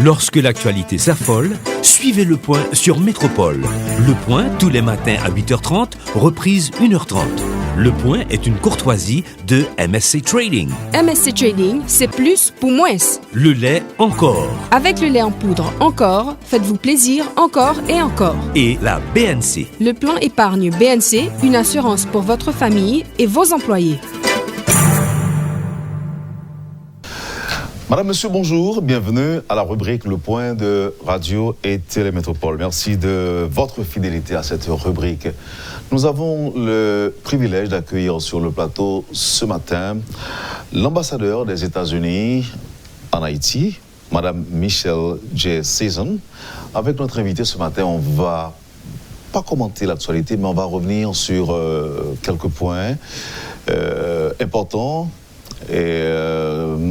Lorsque l'actualité s'affole, suivez Le Point sur Métropole. Le Point, tous les matins à 8h30, reprise 1h30. Le Point est une courtoisie de MSC Trading. MSC Trading, c'est plus pour moins. Le lait encore. Avec le lait en poudre encore, faites-vous plaisir encore et encore. Et la BNC. Le plan épargne BNC, une assurance pour votre famille et vos employés. Madame, Monsieur, bonjour. Bienvenue à la rubrique Le Point de Radio et Télémétropole. Merci de votre fidélité à cette rubrique. Nous avons le privilège d'accueillir sur le plateau ce matin l'ambassadeur des États-Unis en Haïti, Madame Michelle J. Season. Avec notre invité ce matin, on va pas commenter l'actualité, mais on va revenir sur quelques points importants. Et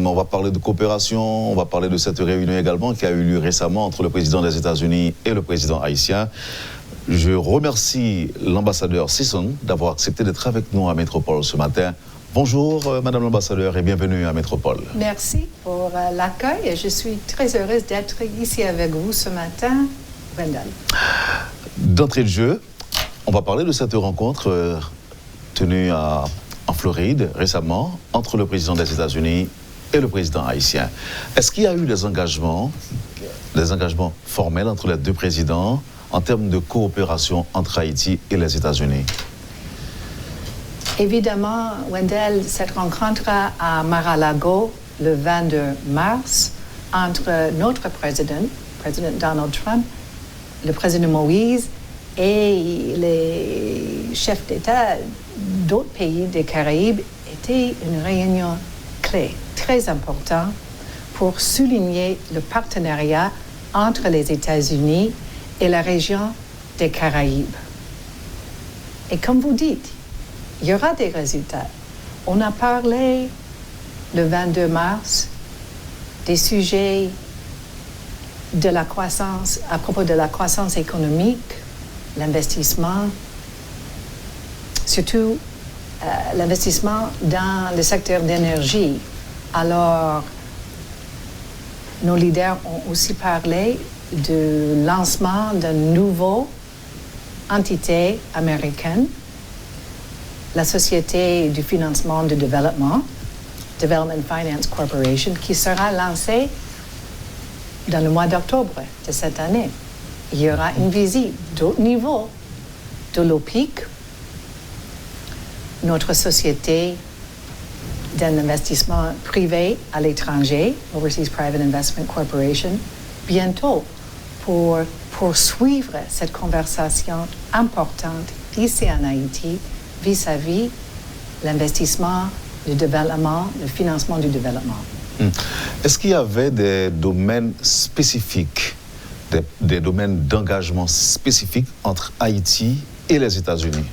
on va parler de coopération, on va parler de cette réunion également qui a eu lieu récemment entre le président des États-Unis et le président haïtien. Je remercie l'ambassadeur Sisson d'avoir accepté d'être avec nous à Métropole ce matin. Bonjour Madame l'ambassadeur et bienvenue à Métropole. Merci pour l'accueil. Je suis très heureuse d'être ici avec vous ce matin, Wendell. D'entrée de jeu, on va parler de cette rencontre tenue en Floride récemment entre le président des États-Unis et le président haïtien. Est-ce qu'il y a eu des engagements formels entre les deux présidents en termes de coopération entre Haïti et les États-Unis? Évidemment, Wendell, cette rencontre à Mar-a-Lago le 22 mars entre notre président Donald Trump, le président Moïse et les chefs d'État d'autres pays des Caraïbes était une réunion clé, très importante pour souligner le partenariat entre les États-Unis et la région des Caraïbes. Et comme vous dites, il y aura des résultats. On a parlé le 22 mars des sujets de la croissance, à propos de la croissance économique, l'investissement, surtout l'investissement dans le secteur d'énergie. Alors, nos leaders ont aussi parlé du lancement d'une nouvelle entité américaine, la Société du financement du développement, Development Finance Corporation, qui sera lancée dans le mois d'octobre de cette année. Il y aura une visite d'autres niveaux de l'OPIC, notre société d'un investissement privé à l'étranger, Overseas Private Investment Corporation, bientôt pour poursuivre cette conversation importante ici en Haïti vis-à-vis l'investissement, le développement, le financement du développement. Est-ce qu'il y avait des domaines spécifiques, des domaines d'engagement spécifiques entre Haïti et les États-Unis?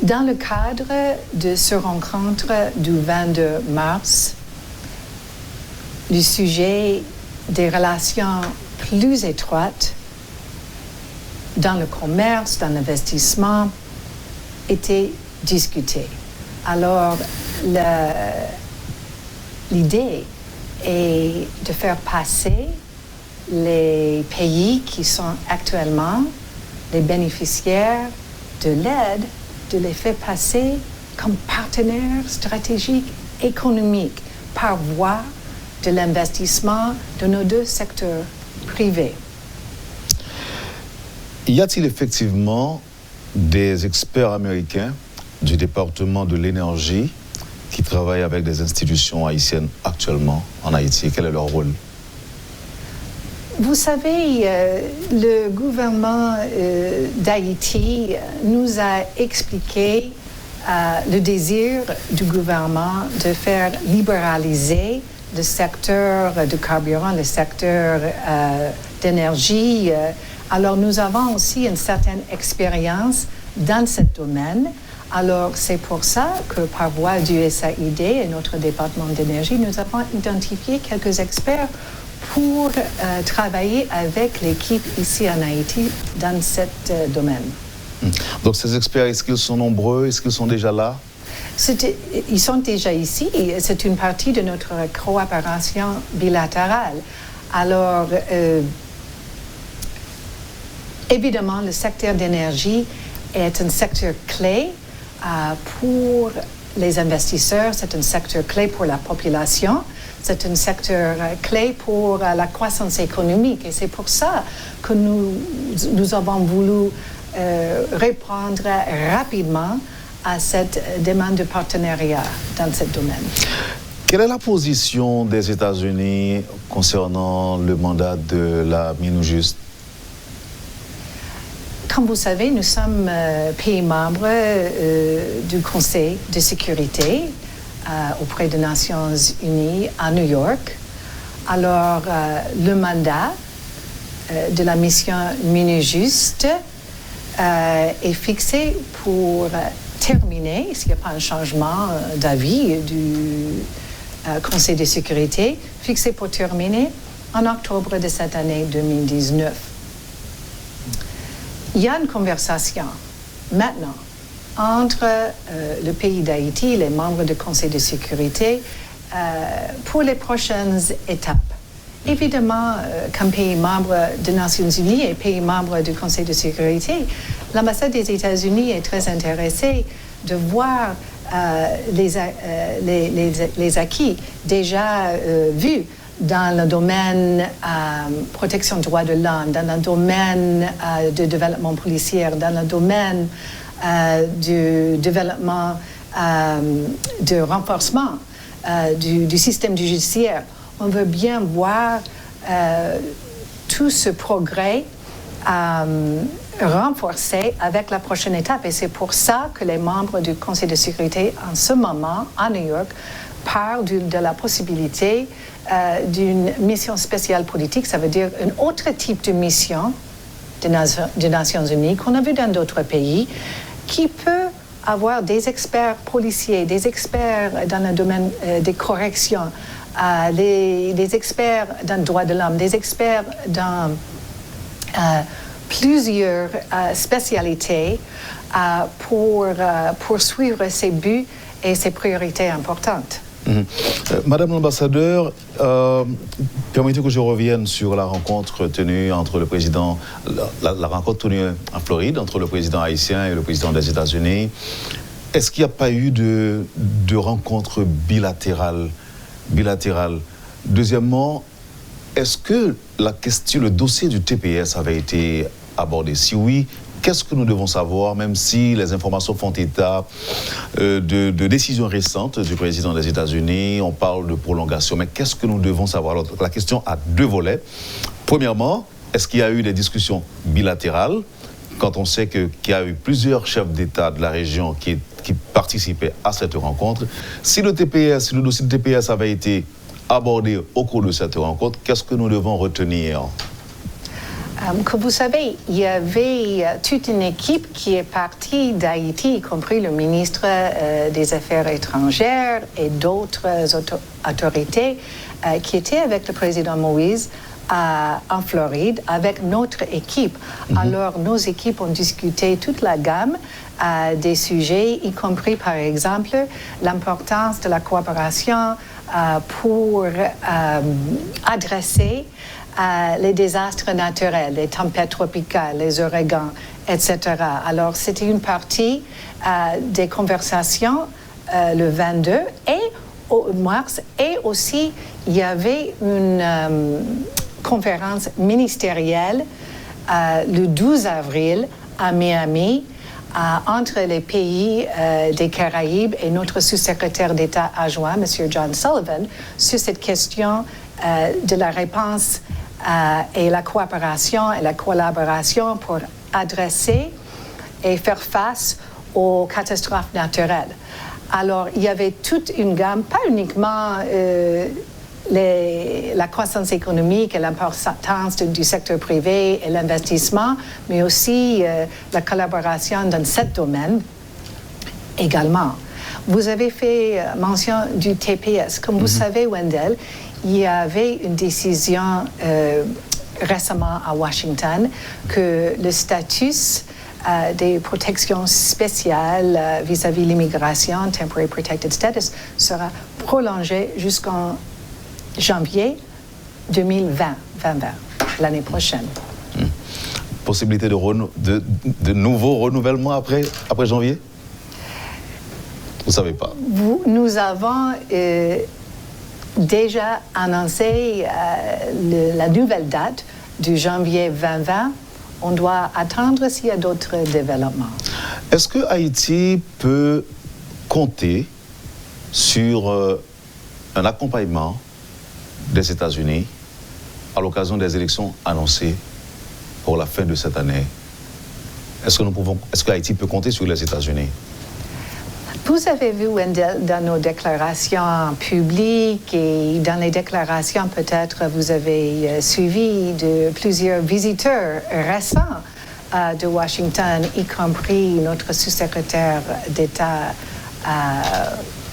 Dans le cadre de ce rencontre du 22 mars, le sujet des relations plus étroites dans le commerce, dans l'investissement, était discuté. Alors, l'idée est de faire passer les pays qui sont actuellement les bénéficiaires de l'aide, de les faire passer comme partenaires stratégiques économiques par voie de l'investissement de nos deux secteurs privés. Y a-t-il effectivement des experts américains du département de l'énergie qui travaillent avec des institutions haïtiennes actuellement en Haïti? Quel est leur rôle? Vous savez, le gouvernement d'Haïti nous a expliqué le désir du gouvernement de faire libéraliser le secteur du carburant, le secteur d'énergie. Alors, nous avons aussi une certaine expérience dans ce domaine. Alors, c'est pour ça que par voie du USAID et notre département d'énergie, nous avons identifié quelques experts pour travailler avec l'équipe ici en Haïti dans ce domaine. Donc ces experts, est-ce qu'ils sont nombreux? Est-ce qu'ils sont déjà là? Ils sont déjà ici. C'est une partie de notre coopération bilatérale. Alors, évidemment, le secteur d'énergie est un secteur clé pour les investisseurs, c'est un secteur clé pour la population, c'est un secteur clé pour la croissance économique. Et c'est pour ça que nous avons voulu répondre rapidement à cette demande de partenariat dans ce domaine. Quelle est la position des États-Unis concernant le mandat de la MINUJUST? Comme vous savez, nous sommes pays membres du Conseil de sécurité auprès des Nations Unies à New York. Alors, le mandat de la mission MINUJUST est fixé pour terminer, s'il n'y a pas un changement d'avis du Conseil de sécurité, fixé pour terminer en octobre de cette année 2019. Il y a une conversation maintenant entre le pays d'Haïti, les membres du Conseil de sécurité, pour les prochaines étapes. Évidemment, comme pays membre des Nations Unies et pays membre du Conseil de sécurité, l'ambassade des États-Unis est très intéressée de voir les acquis déjà vus dans le domaine protection des droits de l'homme, dans le domaine de développement policier, dans le domaine du développement de renforcement du système judiciaire. On veut bien voir tout ce progrès renforcé avec la prochaine étape. Et c'est pour ça que les membres du Conseil de sécurité, en ce moment, à New York, parlent de la possibilité d'une mission spéciale politique. Ça veut dire un autre type de mission des Nations Unies qu'on a vu dans d'autres pays, qui peut avoir des experts policiers, des experts dans le domaine des corrections, des experts dans le droit de l'homme, des experts dans plusieurs spécialités pour poursuivre ses buts et ses priorités importantes. Madame l'ambassadeur, permettez que je revienne sur la rencontre tenue entre le président, la rencontre tenue en Floride entre le président haïtien et le président des États-Unis. Est-ce qu'il n'y a pas eu de rencontre bilatérale? Deuxièmement, est-ce que le dossier du TPS avait été abordé? Si oui, qu'est-ce que nous devons savoir, même si les informations font état de décisions récentes du président des États-Unis? On parle de prolongation, mais qu'est-ce que nous devons savoir? Alors, la question a deux volets. Premièrement, est-ce qu'il y a eu des discussions bilatérales, quand on sait qu'il y a eu plusieurs chefs d'État de la région qui participaient à cette rencontre? Si le dossier de TPS avait été abordé au cours de cette rencontre, qu'est-ce que nous devons retenir? Comme vous savez, il y avait toute une équipe qui est partie d'Haïti, y compris le ministre des Affaires étrangères et d'autres autorités qui étaient avec le président Moïse en Floride avec notre équipe. Alors, nos équipes ont discuté toute la gamme des sujets, y compris, par exemple, l'importance de la coopération pour adresser les désastres naturels, les tempêtes tropicales, les ouragans, etc. Alors, c'était une partie des conversations le 22 mars, et aussi, il y avait une conférence ministérielle le 12 avril à Miami entre les pays des Caraïbes et notre sous-secrétaire d'État adjoint, M. John Sullivan, sur cette question de la réponse et la coopération et la collaboration pour adresser et faire face aux catastrophes naturelles. Alors, il y avait toute une gamme, pas uniquement la croissance économique et l'importance du secteur privé et l'investissement, mais aussi la collaboration dans ce domaine également. Vous avez fait mention du TPS. Comme vous savez, Wendell, il y avait une décision récemment à Washington que le statut des protections spéciales vis-à-vis l'immigration, Temporary Protected Status, sera prolongé jusqu'en janvier 2020, l'année prochaine. Possibilité de nouveaux renouvellements après janvier? Vous ne savez pas? Nous avons déjà annoncé la nouvelle date du janvier 2020. On doit attendre s'il y a d'autres développements. Est-ce que Haïti peut compter sur un accompagnement des États-Unis à l'occasion des élections annoncées pour la fin de cette année? Est-ce que Haïti peut compter sur les États-Unis? Vous avez vu, Wendell, dans nos déclarations publiques et dans les déclarations, peut-être vous avez suivi de plusieurs visiteurs récents de Washington, y compris notre sous-secrétaire d'État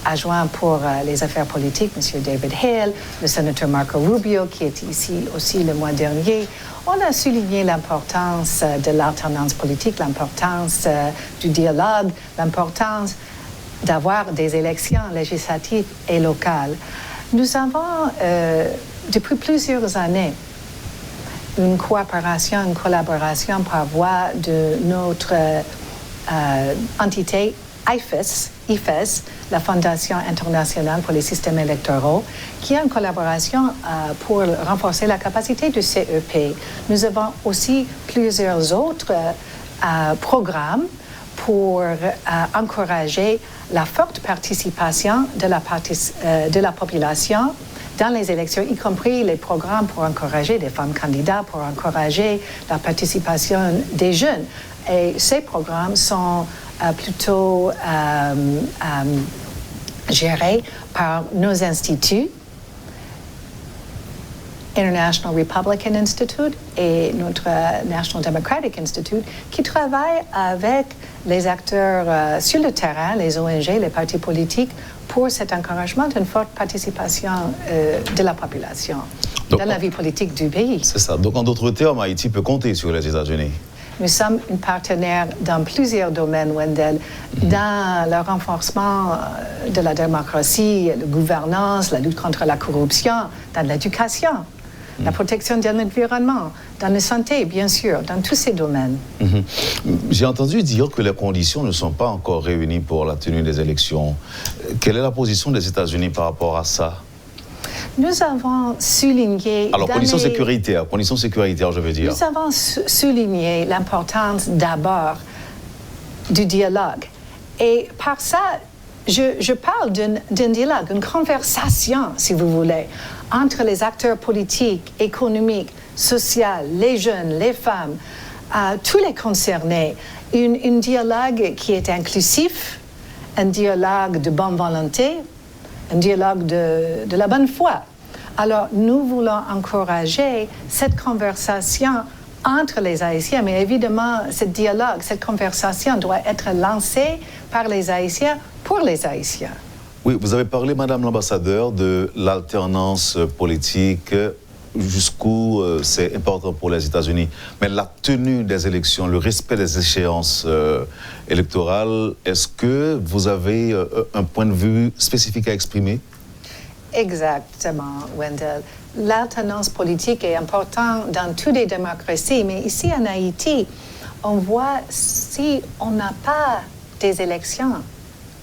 adjoint pour les affaires politiques, M. David Hale, le sénateur Marco Rubio, qui est ici aussi le mois dernier. On a souligné l'importance de l'alternance politique, l'importance du dialogue, l'importance d'avoir des élections législatives et locales. Nous avons, depuis plusieurs années, une coopération, une collaboration par voie de notre entité IFES, la Fondation internationale pour les systèmes électoraux, qui est en collaboration pour renforcer la capacité du CEP. Nous avons aussi plusieurs autres programmes pour encourager la forte participation de la population dans les élections, y compris les programmes pour encourager des femmes candidats, pour encourager la participation des jeunes. Et ces programmes sont plutôt gérés par nos instituts, International Republican Institute et notre National Democratic Institute, qui travaillent avec les acteurs sur le terrain, les ONG, les partis politiques, pour cet encouragement d'une forte participation de la population dans la vie politique du pays. C'est ça. Donc, en d'autres termes, Haïti peut compter sur les États-Unis. Nous sommes un partenaire dans plusieurs domaines, Wendell, dans le renforcement de la démocratie, la gouvernance, la lutte contre la corruption, dans l'éducation, la protection de l'environnement, dans la santé, bien sûr, dans tous ces domaines. J'ai entendu dire que les conditions ne sont pas encore réunies pour la tenue des élections. Quelle est la position des États-Unis par rapport à ça? Nous avons souligné... Alors, conditions sécuritaires, je veux dire. Nous avons souligné l'importance d'abord du dialogue. Et par ça, je parle d'un dialogue, une conversation, si vous voulez, entre les acteurs politiques, économiques, sociaux, les jeunes, les femmes, tous les concernés. Un dialogue qui est inclusif, un dialogue de bonne volonté, un dialogue de la bonne foi. Alors, nous voulons encourager cette conversation entre les Haïtiens, mais évidemment, ce dialogue, cette conversation doit être lancée par les Haïtiens pour les Haïtiens. Oui, vous avez parlé, Madame l'ambassadeur, de l'alternance politique, jusqu'où c'est important pour les États-Unis. Mais la tenue des élections, le respect des échéances électorales, est-ce que vous avez un point de vue spécifique à exprimer? Exactement, Wendell. L'alternance politique est importante dans toutes les démocraties, mais ici en Haïti, on voit si on n'a pas des élections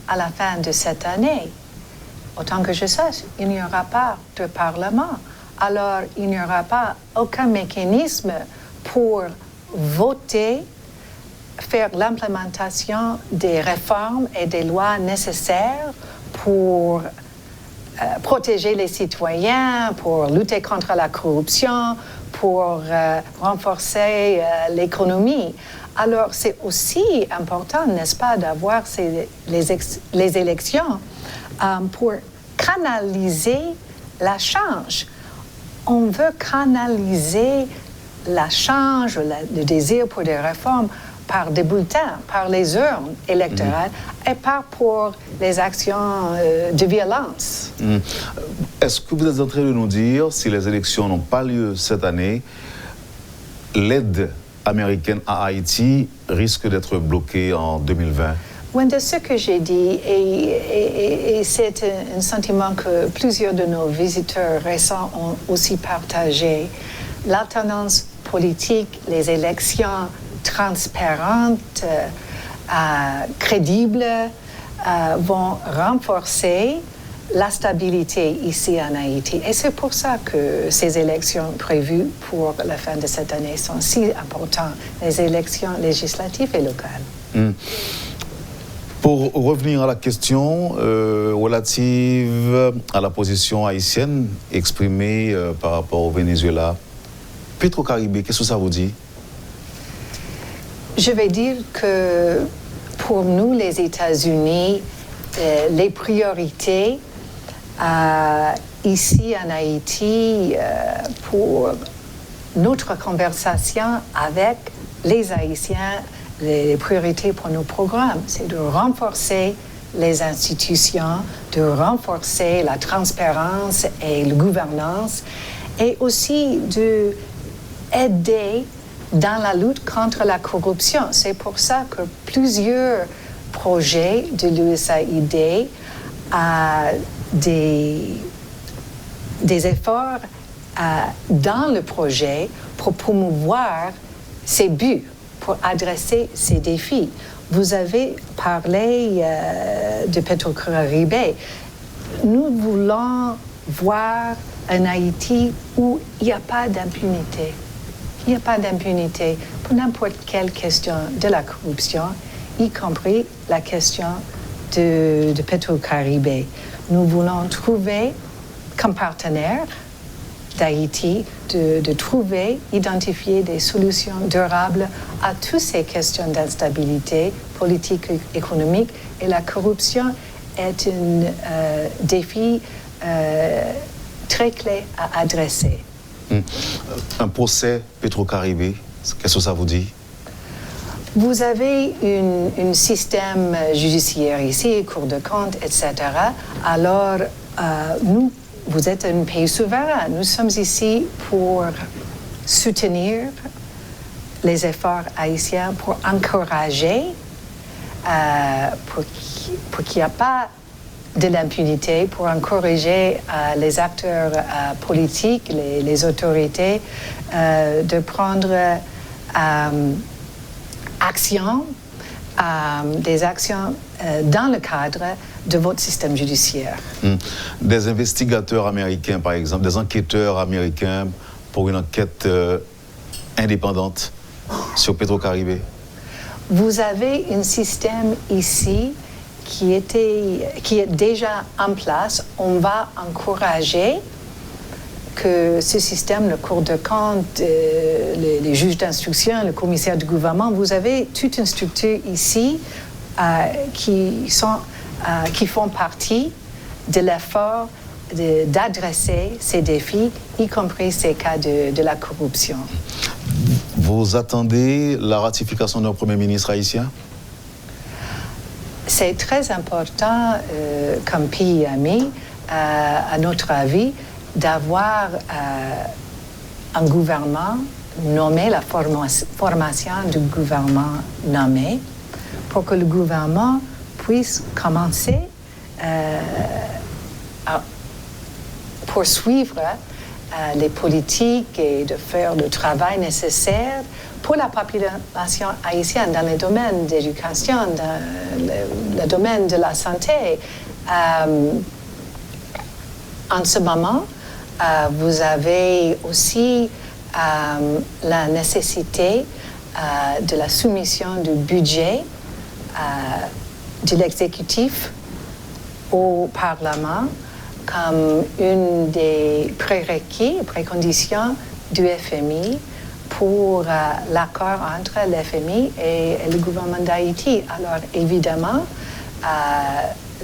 à la fin de cette année, autant que je sache, il n'y aura pas de parlement. Alors, il n'y aura pas aucun mécanisme pour voter, faire l'implémentation des réformes et des lois nécessaires pour protéger les citoyens, pour lutter contre la corruption, pour renforcer l'économie. Alors, c'est aussi important, n'est-ce pas, d'avoir les élections pour canaliser la change. On veut canaliser la change, le désir pour des réformes par des bulletins, par les urnes électorales et pas pour les actions de violence. Est-ce que vous êtes en train de nous dire, si les élections n'ont pas lieu cette année, l'aide américaine à Haïti risque d'être bloquée en 2020? Oui, de ce que j'ai dit, et c'est un sentiment que plusieurs de nos visiteurs récents ont aussi partagé, l'alternance politique, les élections transparentes, crédibles, vont renforcer la stabilité ici en Haïti. Et c'est pour ça que ces élections prévues pour la fin de cette année sont si importantes, les élections législatives et locales. Pour revenir à la question relative à la position haïtienne exprimée par rapport au Venezuela, Petro-Caribé, qu'est-ce que ça vous dit? Je vais dire que pour nous, les États-Unis, les priorités ici en Haïti pour notre conversation avec les Haïtiens, les priorités pour nos programmes, c'est de renforcer les institutions, de renforcer la transparence et la gouvernance, et aussi d'aider dans la lutte contre la corruption. C'est pour ça que plusieurs projets de l'USAID des efforts dans le projet pour promouvoir ces buts, pour adresser ces défis. Vous avez parlé de Petro-Caribé. Nous voulons voir un Haïti où il n'y a pas d'impunité. Il n'y a pas d'impunité pour n'importe quelle question de la corruption, y compris la question de Petro-Caribé. Nous voulons trouver, comme partenaire d'Haïti, de trouver, identifier des solutions durables à toutes ces questions d'instabilité politique, économique. Et la corruption est un défi très clé à adresser. Un procès Petro-Caribé, qu'est-ce que ça vous dit? Vous avez un système judiciaire ici, Cour de compte, etc. Alors, vous êtes un pays souverain. Nous sommes ici pour soutenir les efforts haïtiens, pour encourager, pour qu'il n'y ait pas de l'impunité, pour encourager les acteurs politiques, les autorités, de prendre des actions dans le cadre de votre système judiciaire. Des investigateurs américains, par exemple, des enquêteurs américains pour une enquête indépendante sur Petro-Caribé? Vous avez un système ici qui est déjà en place. On va encourager que ce système, le Cour de compte, les juges d'instruction, le commissaire du gouvernement, vous avez toute une structure ici qui font partie de l'effort d'adresser ces défis, y compris ces cas de la corruption. Vous attendez la ratification d'un Premier ministre haïtien? C'est très important, comme pays ami, à notre avis, d'avoir un gouvernement nommé, la formation du gouvernement nommé, pour que le gouvernement puisse commencer à poursuivre les politiques et de faire le travail nécessaire pour la population haïtienne dans les domaines d'éducation, dans le domaine de la santé. En ce moment, vous avez aussi la nécessité de la soumission du budget de l'exécutif au Parlement comme une des préconditions du FMI pour l'accord entre l'FMI et le gouvernement d'Haïti. Alors évidemment,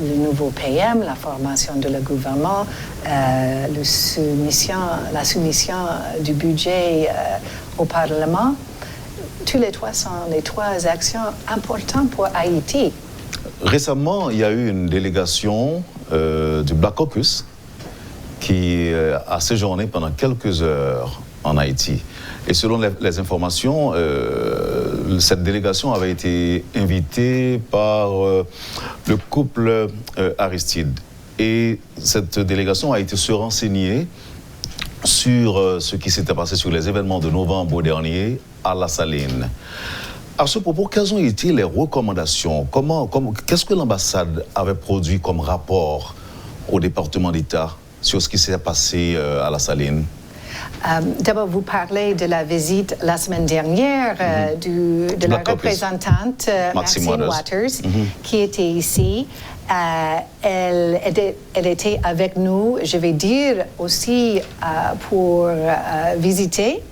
le nouveau PM, la formation de le gouvernement, la soumission du budget au Parlement, tous les trois sont les trois actions importantes pour Haïti. Récemment, il y a eu une délégation du Black Caucus qui a séjourné pendant quelques heures en Haïti. Et selon les informations, cette délégation avait été invitée par le couple Aristide. Et cette délégation a été se renseigner sur ce qui s'était passé sur les événements de novembre dernier à La Saline. À ce propos, quelles ont été les recommandations? Qu'est-ce que l'ambassade avait produit comme rapport au département d'État sur ce qui s'est passé à La Saline? D'abord, vous parlez de la visite la semaine dernière de la représentante Maxine Waters, qui était ici. Elle était avec nous, je vais dire, aussi pour visiter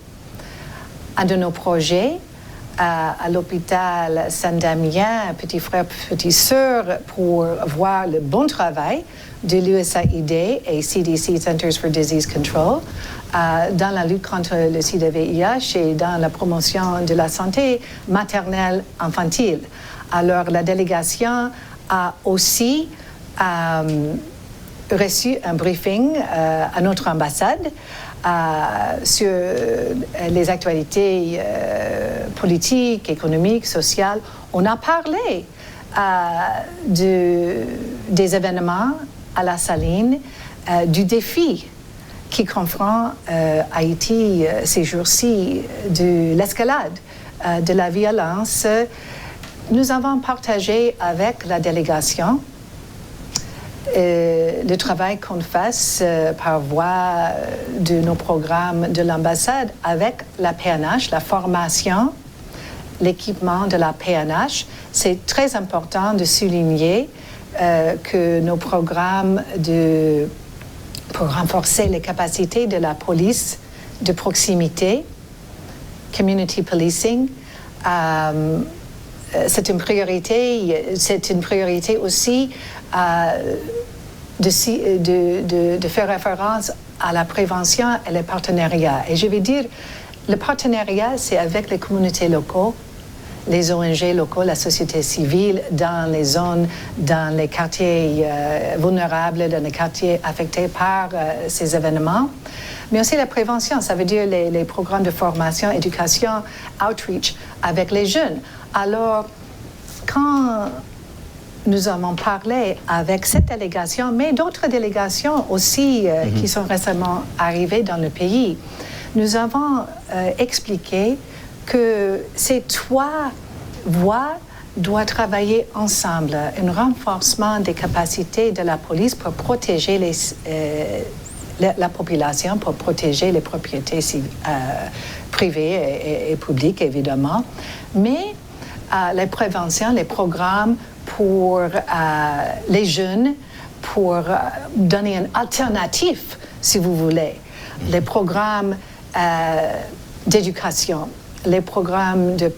un de nos projets à l'hôpital Saint-Damien, petit frère, petite sœur, pour voir le bon travail de l'USAID et CDC, Centers for Disease Control, dans la lutte contre le SIDA-VIH et dans la promotion de la santé maternelle infantile. Alors, la délégation a aussi reçu un briefing à notre ambassade sur les actualités politiques, économiques, sociales. On a parlé des événements à La Saline, du défi qui confronte Haïti ces jours-ci, de l'escalade de la violence. Nous avons partagé avec la délégation le travail qu'on fasse par voie de nos programmes de l'ambassade avec la PNH, la formation, l'équipement de la PNH. C'est très important de souligner que nos programmes pour renforcer les capacités de la police de proximité, community policing, c'est une priorité aussi de faire référence à la prévention et le partenariat. Et je vais dire, le partenariat, c'est avec les communautés locales, les ONG locaux, la société civile, dans les zones, dans les quartiers vulnérables, dans les quartiers affectés par ces événements. Mais aussi la prévention, ça veut dire les programmes de formation, éducation, outreach avec les jeunes. Alors, quand nous avons parlé avec cette délégation, mais d'autres délégations aussi qui sont récemment arrivées dans le pays, nous avons expliqué que ces trois voies doivent travailler ensemble. Un renforcement des capacités de la police pour protéger la population, pour protéger les propriétés privées et publiques, évidemment, mais la prévention, les programmes pour les jeunes, pour donner une alternative, si vous voulez, les programmes d'éducation, les programmes de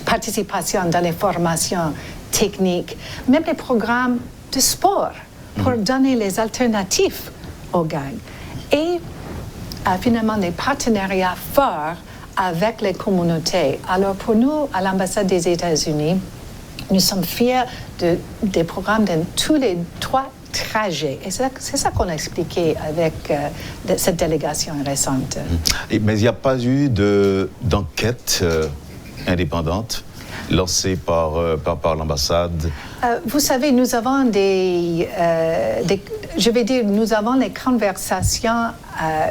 participation dans les formations techniques, même les programmes de sport pour donner les alternatives aux gangs. Et finalement, des partenariats forts avec les communautés. Alors pour nous, à l'ambassade des États-Unis, nous sommes fiers des programmes dans tous les trois trajets. Et c'est ça qu'on a expliqué avec cette délégation récente. Mais il n'y a pas eu d'enquête indépendante lancée par l'ambassade? Vous savez, nous avons nous avons les conversations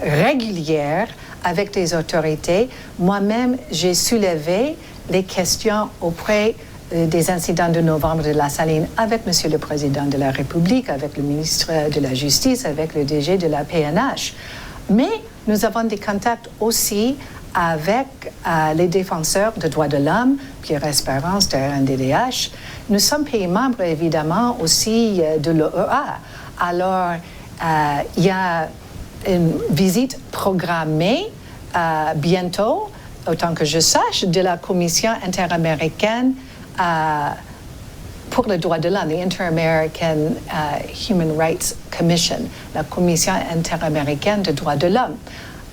régulières avec les autorités. Moi-même, j'ai soulevé les questions auprès des incidents de novembre de La Saline avec M. le Président de la République, avec le ministre de la Justice, avec le DG de la PNH. Mais nous avons des contacts aussi avec les défenseurs des droits de l'homme, Pierre Espérance de RNDDH. Nous sommes pays membres, évidemment, aussi de l'OEA. Alors, il y a une visite programmée bientôt, autant que je sache, de la Commission interaméricaine pour les droits de l'homme, the Inter-American Human Rights Commission, la Commission interaméricaine des droits de l'homme.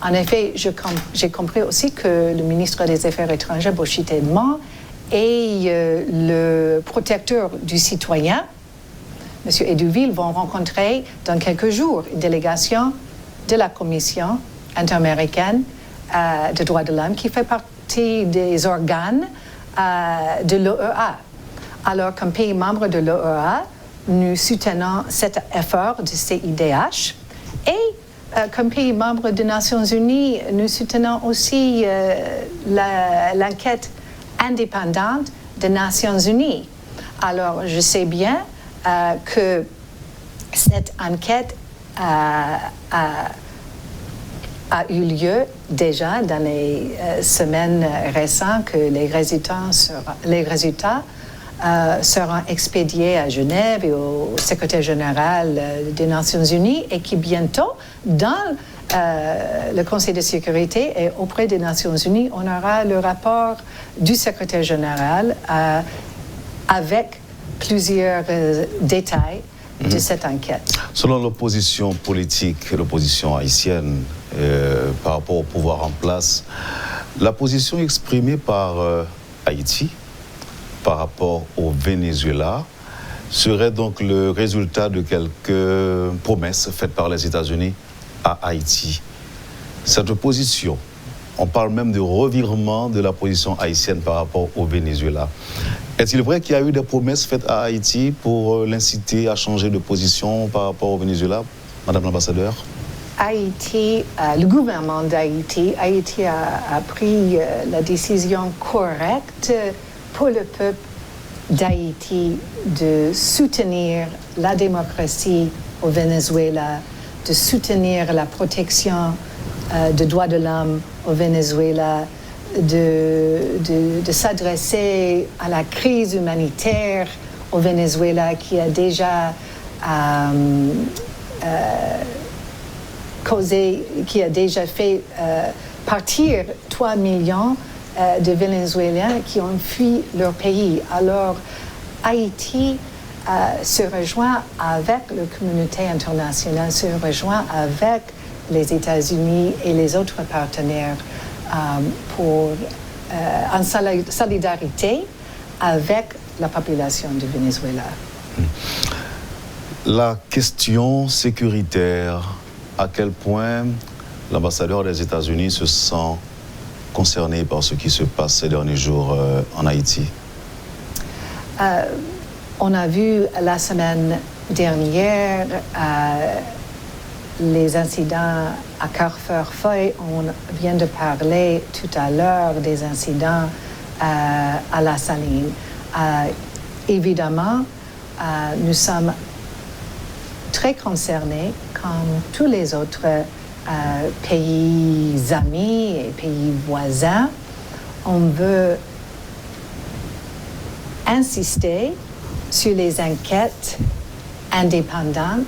En effet, j'ai compris aussi que le ministre des Affaires étrangères, Bochit Edmond, et le protecteur du citoyen, M. Eduville, vont rencontrer dans quelques jours une délégation de la Commission interaméricaine de droits de l'homme qui fait partie des organes de l'OEA. Alors, comme pays membre de l'OEA, nous soutenons cet effort du CIDH et comme pays membre des Nations Unies, nous soutenons aussi l'enquête indépendante des Nations Unies. Alors, je sais bien que cette enquête a eu lieu déjà dans les semaines récentes, que les résultats seront expédiés à Genève et au secrétaire général des Nations Unies et qui bientôt, dans le Conseil de sécurité et auprès des Nations Unies, on aura le rapport du secrétaire général avec plusieurs détails de cette enquête. Selon l'opposition politique, l'opposition haïtienne par rapport au pouvoir en place, la position exprimée par Haïti par rapport au Venezuela serait donc le résultat de quelques promesses faites par les États-Unis à Haïti. Cette position, on parle même de revirement de la position haïtienne par rapport au Venezuela. Est-il vrai qu'il y a eu des promesses faites à Haïti pour l'inciter à changer de position par rapport au Venezuela, Madame l'ambassadeur? Haïti, le gouvernement d'Haïti, Haïti a pris la décision correcte pour le peuple d'Haïti de soutenir la démocratie au Venezuela, de soutenir la protection des droits de l'homme au Venezuela, de s'adresser à la crise humanitaire au Venezuela qui a déjà fait partir 3 millions de Vénézuéliens qui ont fui leur pays. Alors, Haïti se rejoint avec la communauté internationale, se rejoint avec les États-Unis et les autres partenaires en solidarité avec la population du Venezuela. La question sécuritaire, à quel point l'ambassadeur des États-Unis se sent concerné par ce qui se passe ces derniers jours en Haïti? On a vu la semaine dernière les incidents à Carrefour-Feuille. On vient de parler tout à l'heure des incidents à La Saline. Évidemment, nous sommes très concernés, comme tous les autres pays amis et pays voisins. On veut insister sur les enquêtes indépendantes,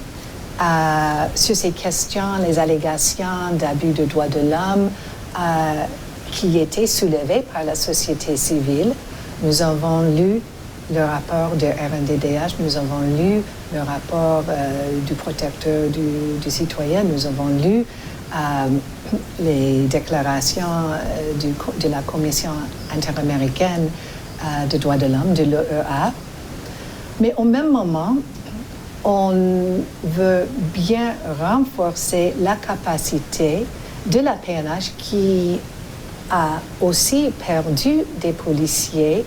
sur ces questions, les allégations d'abus de droits de l'homme qui étaient soulevées par la société civile. Nous avons lu le rapport de RNDDH, nous avons lu le rapport du protecteur du citoyen, nous avons lu les déclarations de la Commission interaméricaine des droits de l'homme, de l'OEA. Mais au même moment, on veut bien renforcer la capacité de la PNH qui a aussi perdu des policiers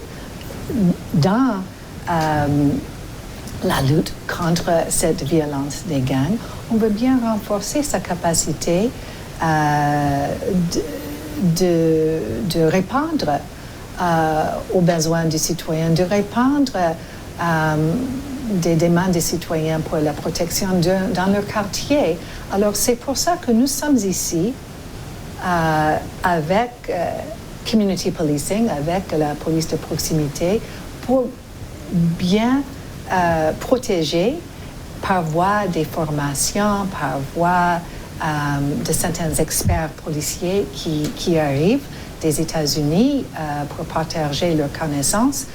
dans la lutte contre cette violence des gangs. On veut bien renforcer sa capacité de répondre aux besoins des citoyens, de répondre des demandes des citoyens pour la protection dans leur quartier. Alors c'est pour ça que nous sommes ici avec community policing, avec la police de proximité, pour bien protéger par voie des formations, par voie de certains experts policiers qui arrivent des États-Unis pour partager leurs connaissances.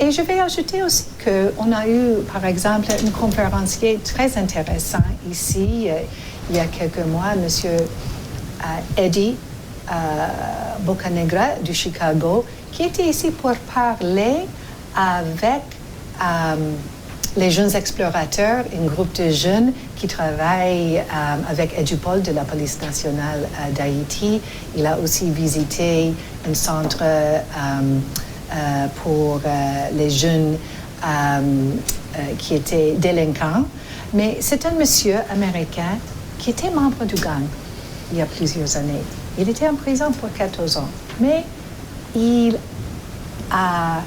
Et je vais ajouter aussi qu'on a eu, par exemple, un conférencier très intéressant ici, il y a quelques mois, M. Eddie Bocanegra du Chicago, qui était ici pour parler avec les jeunes explorateurs, un groupe de jeunes qui travaillent avec Edupol de la police nationale d'Haïti. Il a aussi visité un centre pour les jeunes qui étaient délinquants. Mais c'est un monsieur américain qui était membre du gang il y a plusieurs années. Il était en prison pour 14 ans. Mais il a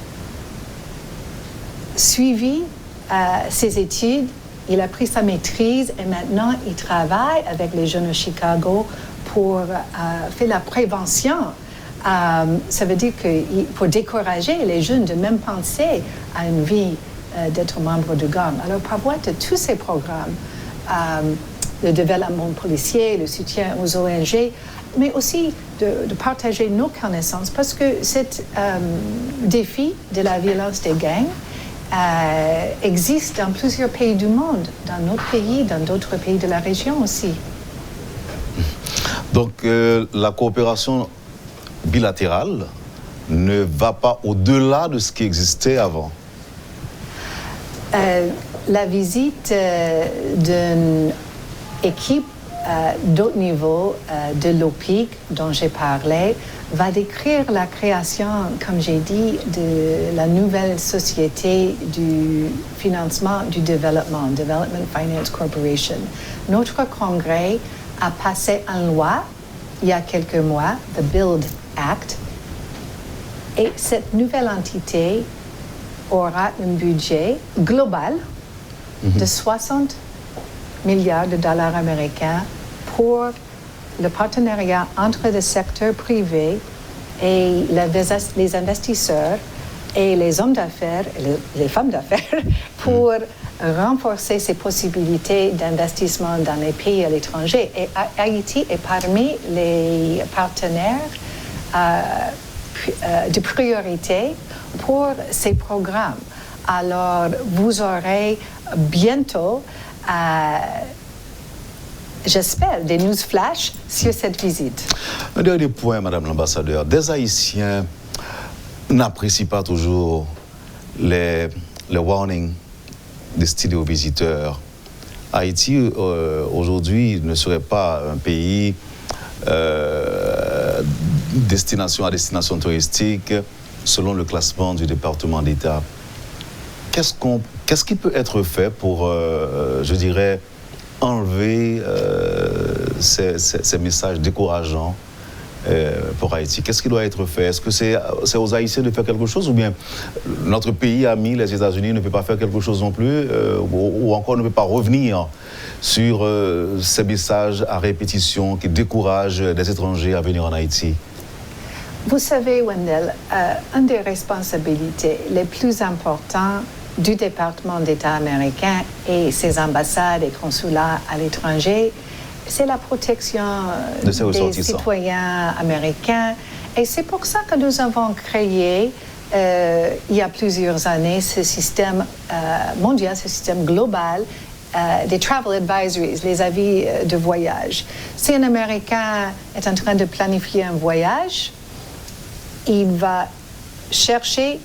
suivi ses études, il a pris sa maîtrise et maintenant il travaille avec les jeunes à Chicago pour faire la prévention. Ça veut dire que pour décourager les jeunes de même penser à une vie d'être membre du gang. Alors par voie de tous ces programmes, le développement policier, le soutien aux ONG, mais aussi de partager nos connaissances parce que ce défi de la violence des gangs existe dans plusieurs pays du monde, dans notre pays, dans d'autres pays de la région aussi. Donc la coopération bilatérale ne va pas au-delà de ce qui existait avant. La visite d'une équipe d'autre niveau de l'OPIC dont j'ai parlé va décrire la création, comme j'ai dit, de la nouvelle société du financement du développement, Development Finance Corporation. Notre congrès a passé une loi il y a quelques mois, the BUILD Act, et cette nouvelle entité aura un budget global de 60 milliards de dollars américains pour le partenariat entre le secteur privé et les investisseurs et les hommes d'affaires, les femmes d'affaires, pour renforcer ces possibilités d'investissement dans les pays à l'étranger. Et Haïti est parmi les partenaires de priorité pour ces programmes. Alors, vous aurez bientôt, j'espère, des news flash sur cette visite. Un dernier point, Madame l'ambassadeur. Des Haïtiens n'apprécient pas toujours les warnings destinés aux visiteurs. Haïti, aujourd'hui, ne serait pas un pays destination à destination touristique selon le classement du département d'État. Qu'est-ce qui peut être fait pour, je dirais, enlever ces messages décourageants pour Haïti? Qu'est-ce qui doit être fait? Est-ce que c'est aux Haïtiens de faire quelque chose ou bien notre pays ami, les États-Unis, ne peut pas faire quelque chose non plus ou encore ne peut pas revenir sur ces messages à répétition qui découragent des étrangers à venir en Haïti? Vous savez, Wendell, une des responsabilités les plus importantes du département d'État américain et ses ambassades et consulats à l'étranger, c'est la protection des citoyens américains. Et c'est pour ça que nous avons créé, il y a plusieurs années, ce système mondial, ce système global des travel advisories, les avis de voyage. Si un Américain est en train de planifier un voyage, il va chercher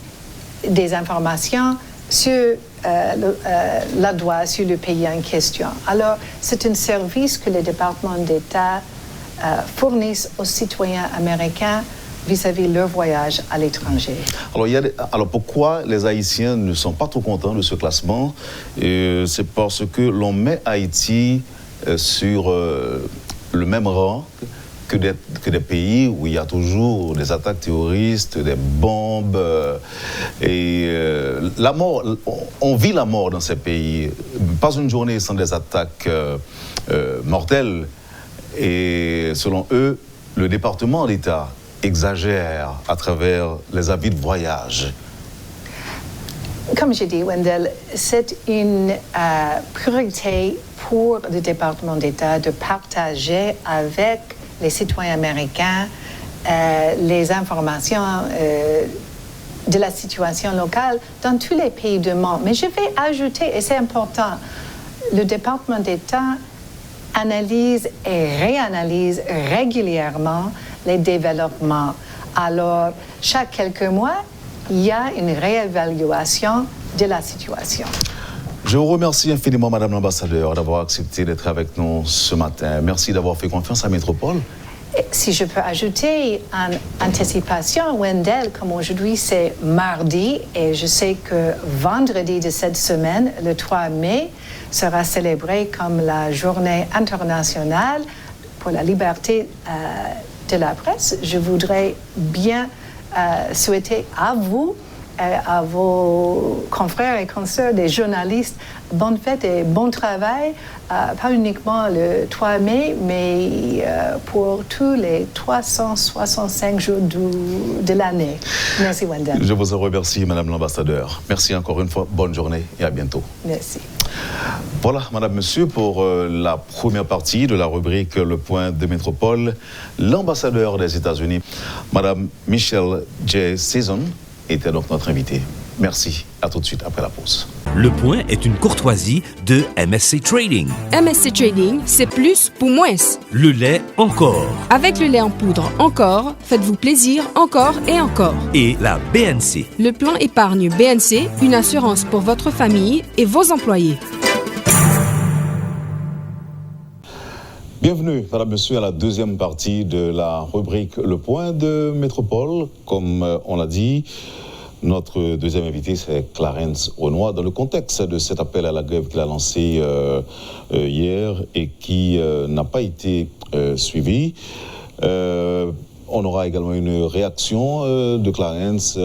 des informations sur la loi, sur le pays en question. Alors, c'est un service que les départements d'État fournissent aux citoyens américains vis-à-vis leur voyage à l'étranger. Alors pourquoi les Haïtiens ne sont pas trop contents de ce classement? C'est parce que l'on met Haïti sur le même rang que des pays où il y a toujours des attaques terroristes, des bombes. La mort, on vit la mort dans ces pays. Pas une journée sans des attaques mortelles. Et selon eux, le département d'État exagère à travers les avis de voyage. Comme j'ai dit, Wendell, c'est une priorité pour le département d'État de partager avec les citoyens américains les informations de la situation locale dans tous les pays du monde. Mais je vais ajouter, et c'est important, le département d'État analyse et réanalyse régulièrement les développements. Alors, chaque quelques mois, il y a une réévaluation de la situation. Je vous remercie infiniment, Madame l'ambassadeur, d'avoir accepté d'être avec nous ce matin. Merci d'avoir fait confiance à Métropole. Si je peux ajouter en anticipation, Wendell, comme aujourd'hui c'est mardi, et je sais que vendredi de cette semaine, le 3 mai, sera célébré comme la journée internationale pour la liberté de la presse. Je voudrais bien souhaiter à vous, à vos confrères et consoeurs des journalistes, bonne fête et bon travail, pas uniquement le 3 mai, mais pour tous les 365 jours de l'année. Merci, Wendell. Je vous en remercie, Madame l'ambassadeur. Merci encore une fois, bonne journée et à bientôt. Merci. Voilà, Madame, Monsieur, pour la première partie de la rubrique Le Point de Métropole, l'ambassadeur des États-Unis, Madame Michelle J. Season, était donc notre invitée. Merci. À tout de suite après la pause. Le Point est une courtoisie de MSC Trading. MSC Trading, c'est plus pour moins. Le lait encore. Avec le lait en poudre encore, faites-vous plaisir encore et encore. Et la BNC. Le plan épargne BNC, une assurance pour votre famille et vos employés. Bienvenue, Madame, Monsieur, à la deuxième partie de la rubrique Le Point de Métropole. Comme on l'a dit, notre deuxième invité, c'est Clarence Renoir, dans le contexte de cet appel à la grève qu'il a lancé hier et qui n'a pas été suivi. On aura également une réaction de Clarence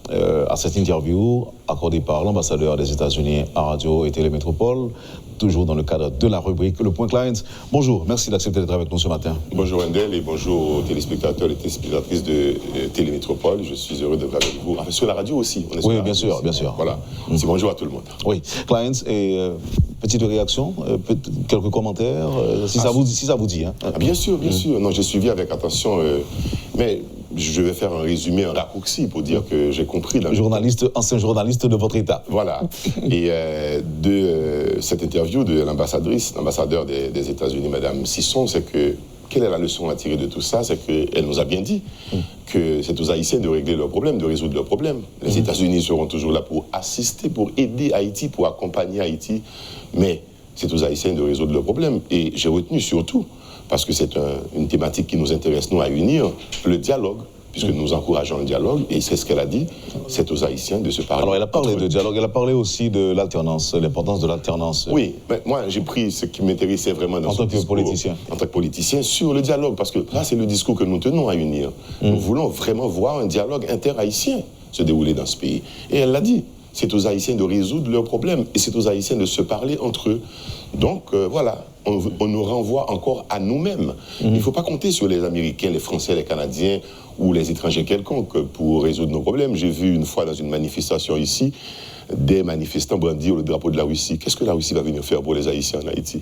à cette interview accordée par l'ambassadeur des États-Unis à Radio et Télémétropole, toujours dans le cadre de la rubrique Le Point. Clarence, bonjour, merci d'accepter d'être avec nous ce matin. Bonjour Wendell et bonjour aux téléspectateurs et téléspectatrices de Télémétropole. Je suis heureux d'être avec vous. Enfin, sur la radio aussi. On est Oui, bien sûr, bien sûr. Voilà. Bonjour à tout le monde. Oui, Clarence, et petite réaction, quelques commentaires, si ça vous dit. Hein. Ah, bien sûr, bien sûr. Non, j'ai suivi avec attention, mais je vais faire un résumé, un raccourci pour dire que j'ai compris. Ancien journaliste de votre État. Voilà. Et de cette interview de l'ambassadeur des États-Unis, Madame Sisson, c'est que quelle est la leçon à tirer de tout ça? C'est qu'elle nous a bien dit que c'est aux Haïtiens de régler leurs problèmes, de résoudre leurs problèmes. Les États-Unis seront toujours là pour assister, pour aider Haïti, pour accompagner Haïti, mais c'est aux Haïtiens de résoudre leurs problèmes. Et j'ai retenu surtout, parce que c'est une thématique qui nous intéresse, nous, à unir, le dialogue, puisque nous encourageons le dialogue, et c'est ce qu'elle a dit, c'est aux Haïtiens de se parler. Alors, elle a parlé de dialogue, elle a parlé aussi de l'alternance, l'importance de l'alternance. Oui, mais moi, j'ai pris ce qui m'intéressait vraiment dans ce discours. En tant que politicien, sur le dialogue, parce que là, c'est le discours que nous tenons à unir. Nous voulons vraiment voir un dialogue inter-haïtien se dérouler dans ce pays. Et elle l'a dit, c'est aux Haïtiens de résoudre leurs problèmes, et c'est aux Haïtiens de se parler entre eux. Donc, voilà. On nous renvoie encore à nous-mêmes. Il ne faut pas compter sur les Américains, les Français, les Canadiens ou les étrangers quelconques pour résoudre nos problèmes. J'ai vu une fois dans une manifestation ici, des manifestants brandir le drapeau de la Russie. Qu'est-ce que la Russie va venir faire pour les Haïtiens en Haïti?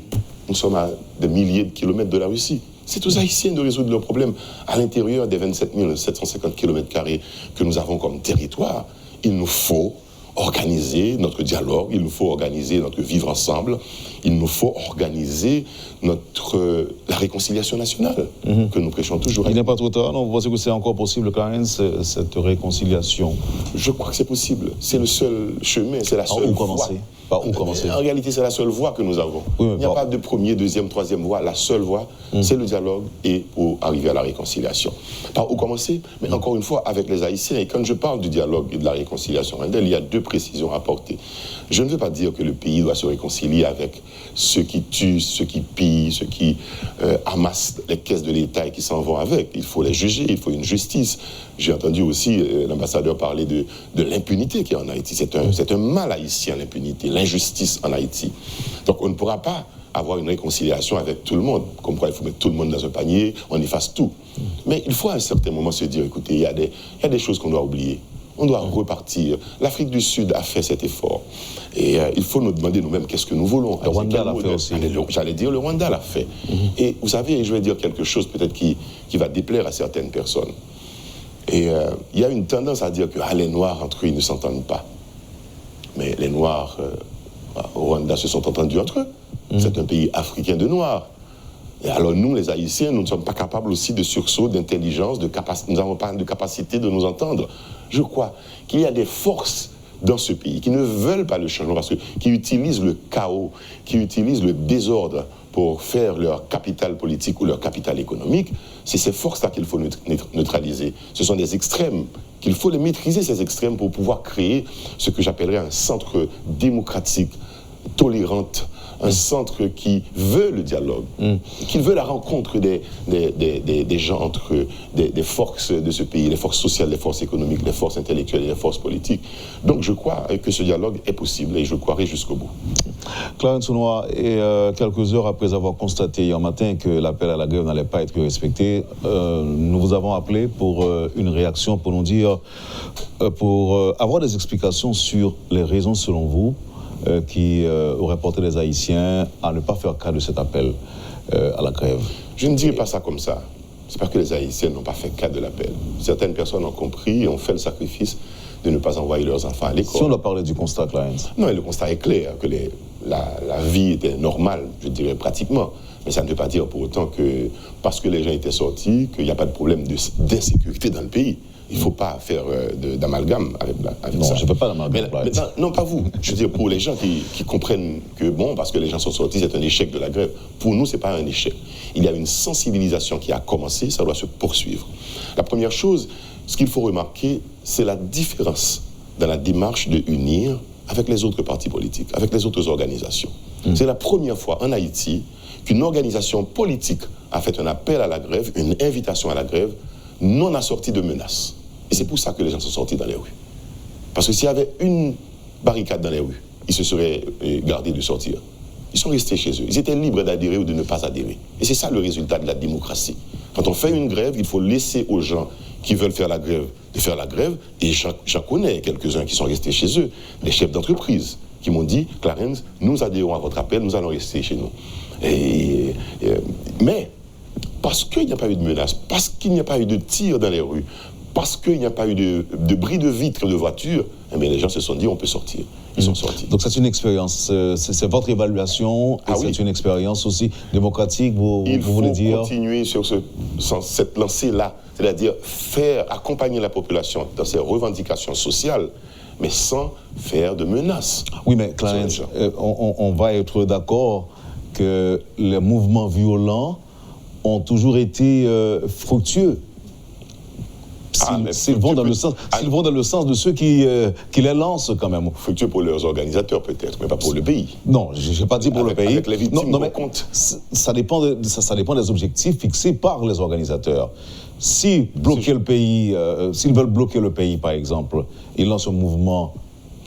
Nous sommes à des milliers de kilomètres de la Russie. C'est aux Haïtiens de résoudre leurs problèmes. À l'intérieur des 27 750 km² que nous avons comme territoire, il nous faut organiser notre dialogue, il nous faut organiser notre vivre ensemble, il nous faut organiser la réconciliation nationale que nous prêchons toujours. Il n'est pas trop tard, non? Vous pensez que c'est encore possible, Clarence, cette réconciliation? Je crois que c'est possible. C'est le seul chemin, c'est la seule voie. Par où commencer? En réalité, c'est la seule voie que nous avons. Oui, il n'y a pas de première, deuxième, troisième voie. La seule voie, c'est le dialogue et pour arriver à la réconciliation. Par où commencer? Mais encore une fois, avec les Haïtiens. Et quand je parle du dialogue et de la réconciliation, il y a deux précisions à apporter. Je ne veux pas dire que le pays doit se réconcilier avec ceux qui tuent, ceux qui pillent, ceux qui amassent les caisses de l'État et qui s'en vont avec. Il faut les juger, il faut une justice. J'ai entendu aussi l'ambassadeur parler de l'impunité qui est en Haïti. C'est un mal haïtien, l'impunité, l'injustice en Haïti. Donc on ne pourra pas avoir une réconciliation avec tout le monde. Comme quoi il faut mettre tout le monde dans un panier, on efface tout. Mais il faut à un certain moment se dire, écoutez, il y a des choses qu'on doit oublier. On doit repartir. L'Afrique du Sud a fait cet effort. Et il faut nous demander nous-mêmes qu'est-ce que nous voulons. Le Rwanda l'a fait aussi. J'allais dire, le Rwanda l'a fait. Et vous savez, je vais dire quelque chose peut-être qui va déplaire à certaines personnes. Et il y a une tendance à dire que les Noirs, entre eux, ils ne s'entendent pas. Mais les Noirs au Rwanda se sont entendus entre eux. C'est un pays africain de Noirs. Et alors nous, les Haïtiens, nous ne sommes pas capables aussi de sursaut, d'intelligence, nous n'avons pas de capacité de nous entendre. Je crois qu'il y a des forces dans ce pays, qui ne veulent pas le changement, parce qui utilisent le chaos, qui utilisent le désordre pour faire leur capital politique ou leur capital économique, c'est ces forces-là qu'il faut neutraliser. Ce sont des extrêmes, qu'il faut les maîtriser, ces extrêmes, pour pouvoir créer ce que j'appellerais un centre démocratique, tolérante, un centre qui veut le dialogue, qui veut la rencontre des gens entre eux, des forces de ce pays, les forces sociales, les forces économiques, les forces intellectuelles et les forces politiques. Donc je crois que ce dialogue est possible et je croirai jusqu'au bout. Clarence Sounois, et quelques heures après avoir constaté hier matin que l'appel à la grève n'allait pas être respecté, nous vous avons appelé pour une réaction, pour nous dire, pour avoir des explications sur les raisons selon vous qui aurait porté les Haïtiens à ne pas faire cas de cet appel à la grève. Je ne dirais pas ça comme ça. C'est parce que les Haïtiens n'ont pas fait cas de l'appel. Certaines personnes ont compris et ont fait le sacrifice de ne pas envoyer leurs enfants à l'école. Si on doit parler du constat, Clarence. Non, le constat est clair, que la vie était normale, je dirais pratiquement. Mais ça ne veut pas dire pour autant que, parce que les gens étaient sortis, qu'il n'y a pas de problème d'insécurité dans le pays. Il ne faut pas faire d'amalgame avec non, ça. Non, je ne peux pas d'amalgame. Non, pas vous. Je veux dire, pour les gens qui comprennent que, bon, parce que les gens sont sortis, c'est un échec de la grève. Pour nous, ce n'est pas un échec. Il y a une sensibilisation qui a commencé, ça doit se poursuivre. La première chose, ce qu'il faut remarquer, c'est la différence dans la démarche de unir avec les autres partis politiques, avec les autres organisations. C'est la première fois en Haïti qu'une organisation politique a fait un appel à la grève, une invitation à la grève, non assortie de menaces. Et c'est pour ça que les gens sont sortis dans les rues. Parce que s'il y avait une barricade dans les rues, ils se seraient gardés de sortir. Ils sont restés chez eux. Ils étaient libres d'adhérer ou de ne pas adhérer. Et c'est ça le résultat de la démocratie. Quand on fait une grève, il faut laisser aux gens qui veulent faire la grève de faire la grève. Et j'en connais quelques-uns qui sont restés chez eux, des chefs d'entreprise, qui m'ont dit, Clarence, nous adhérons à votre appel, nous allons rester chez nous. Mais, parce qu'il n'y a pas eu de menaces, parce qu'il n'y a pas eu de tirs dans les rues, parce qu'il n'y a pas eu de bris de vitres de voitures, eh bien, les gens se sont dit, on peut sortir. Ils sont sortis. Donc c'est une expérience, c'est votre évaluation, et c'est une expérience aussi démocratique, vous voulez dire? Il faut continuer sur cette lancée-là, c'est-à-dire accompagner la population dans ses revendications sociales, mais sans faire de menaces. Oui, mais Clarence, on va être d'accord que les mouvements violents ont toujours été fructueux. S'ils vont dans le sens de ceux qui les lancent quand même. Fructueux pour leurs organisateurs peut-être, mais pas pour le pays. Non, je n'ai pas dit pour le pays. Avec les victimes, non, mais ça dépend des objectifs fixés par les organisateurs. S'ils veulent bloquer le pays, par exemple, ils lancent un mouvement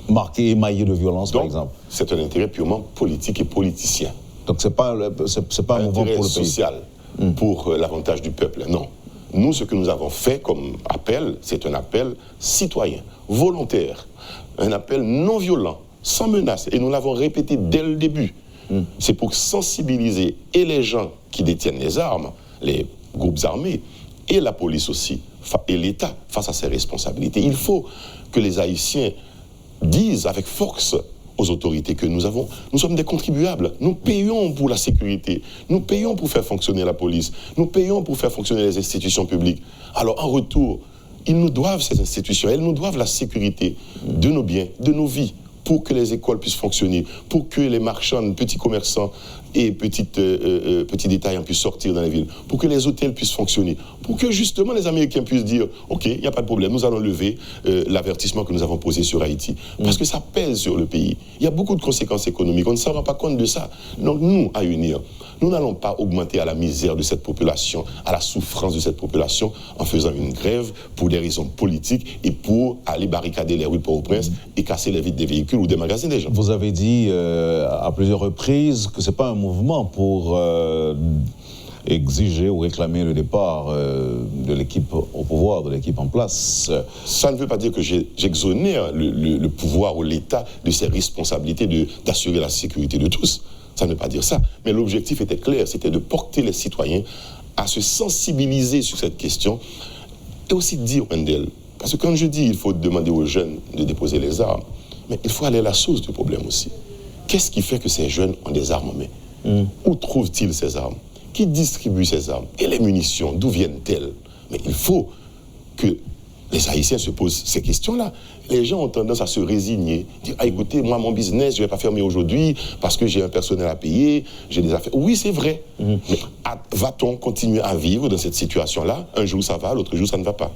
marqué, émaillé de violence, par exemple. C'est un intérêt purement politique et politicien. Donc c'est pas un mouvement pour le pays. Social, pour l'avantage du peuple, non. Nous, ce que nous avons fait comme appel, c'est un appel citoyen, volontaire, un appel non violent, sans menace. Et nous l'avons répété dès le début. C'est pour sensibiliser et les gens qui détiennent les armes, les groupes armés, et la police aussi, et l'État face à ses responsabilités. Il faut que les Haïtiens disent avec force aux autorités que nous sommes des contribuables. Nous payons pour la sécurité, nous payons pour faire fonctionner la police, nous payons pour faire fonctionner les institutions publiques. Alors en retour, ils nous doivent ces institutions, elles nous doivent la sécurité de nos biens, de nos vies, pour que les écoles puissent fonctionner, pour que les marchands, petits commerçants et petits détaillants puissent sortir dans les villes, pour que les hôtels puissent fonctionner, pour que justement les Américains puissent dire « Ok, il n'y a pas de problème, nous allons lever l'avertissement que nous avons posé sur Haïti. » Parce que ça pèse sur le pays. Il y a beaucoup de conséquences économiques, on ne s'en rend pas compte de ça. Donc nous, à UNIR, nous n'allons pas augmenter à la misère de cette population, à la souffrance de cette population, en faisant une grève pour des raisons politiques et pour aller barricader les rues de Port-au-Prince et casser les vitres des véhicules ou des magasins des gens. Vous avez dit à plusieurs reprises que ce n'est pas un mouvement pour exiger ou réclamer le départ de l'équipe au pouvoir, de l'équipe en place. Ça ne veut pas dire que j'exonère le pouvoir ou l'État de ses responsabilités d'assurer la sécurité de tous. Ça ne veut pas dire ça. Mais l'objectif était clair, c'était de porter les citoyens à se sensibiliser sur cette question et aussi de dire, Wendell, parce que quand je dis il faut demander aux jeunes de déposer les armes, mais il faut aller à la source du problème aussi. Qu'est-ce qui fait que ces jeunes ont des armes en main? Où trouvent-ils ces armes? Qui distribue ces armes? Et les munitions, d'où viennent-elles? Mais il faut que Les Haïtiens se posent ces questions-là. Les gens ont tendance à se résigner, dire ah, écoutez, moi, mon business, je ne vais pas fermer aujourd'hui parce que j'ai un personnel à payer, j'ai des affaires. Oui, c'est vrai. Mais va-t-on continuer à vivre dans cette situation-là? Un jour, ça va, l'autre jour, ça ne va pas.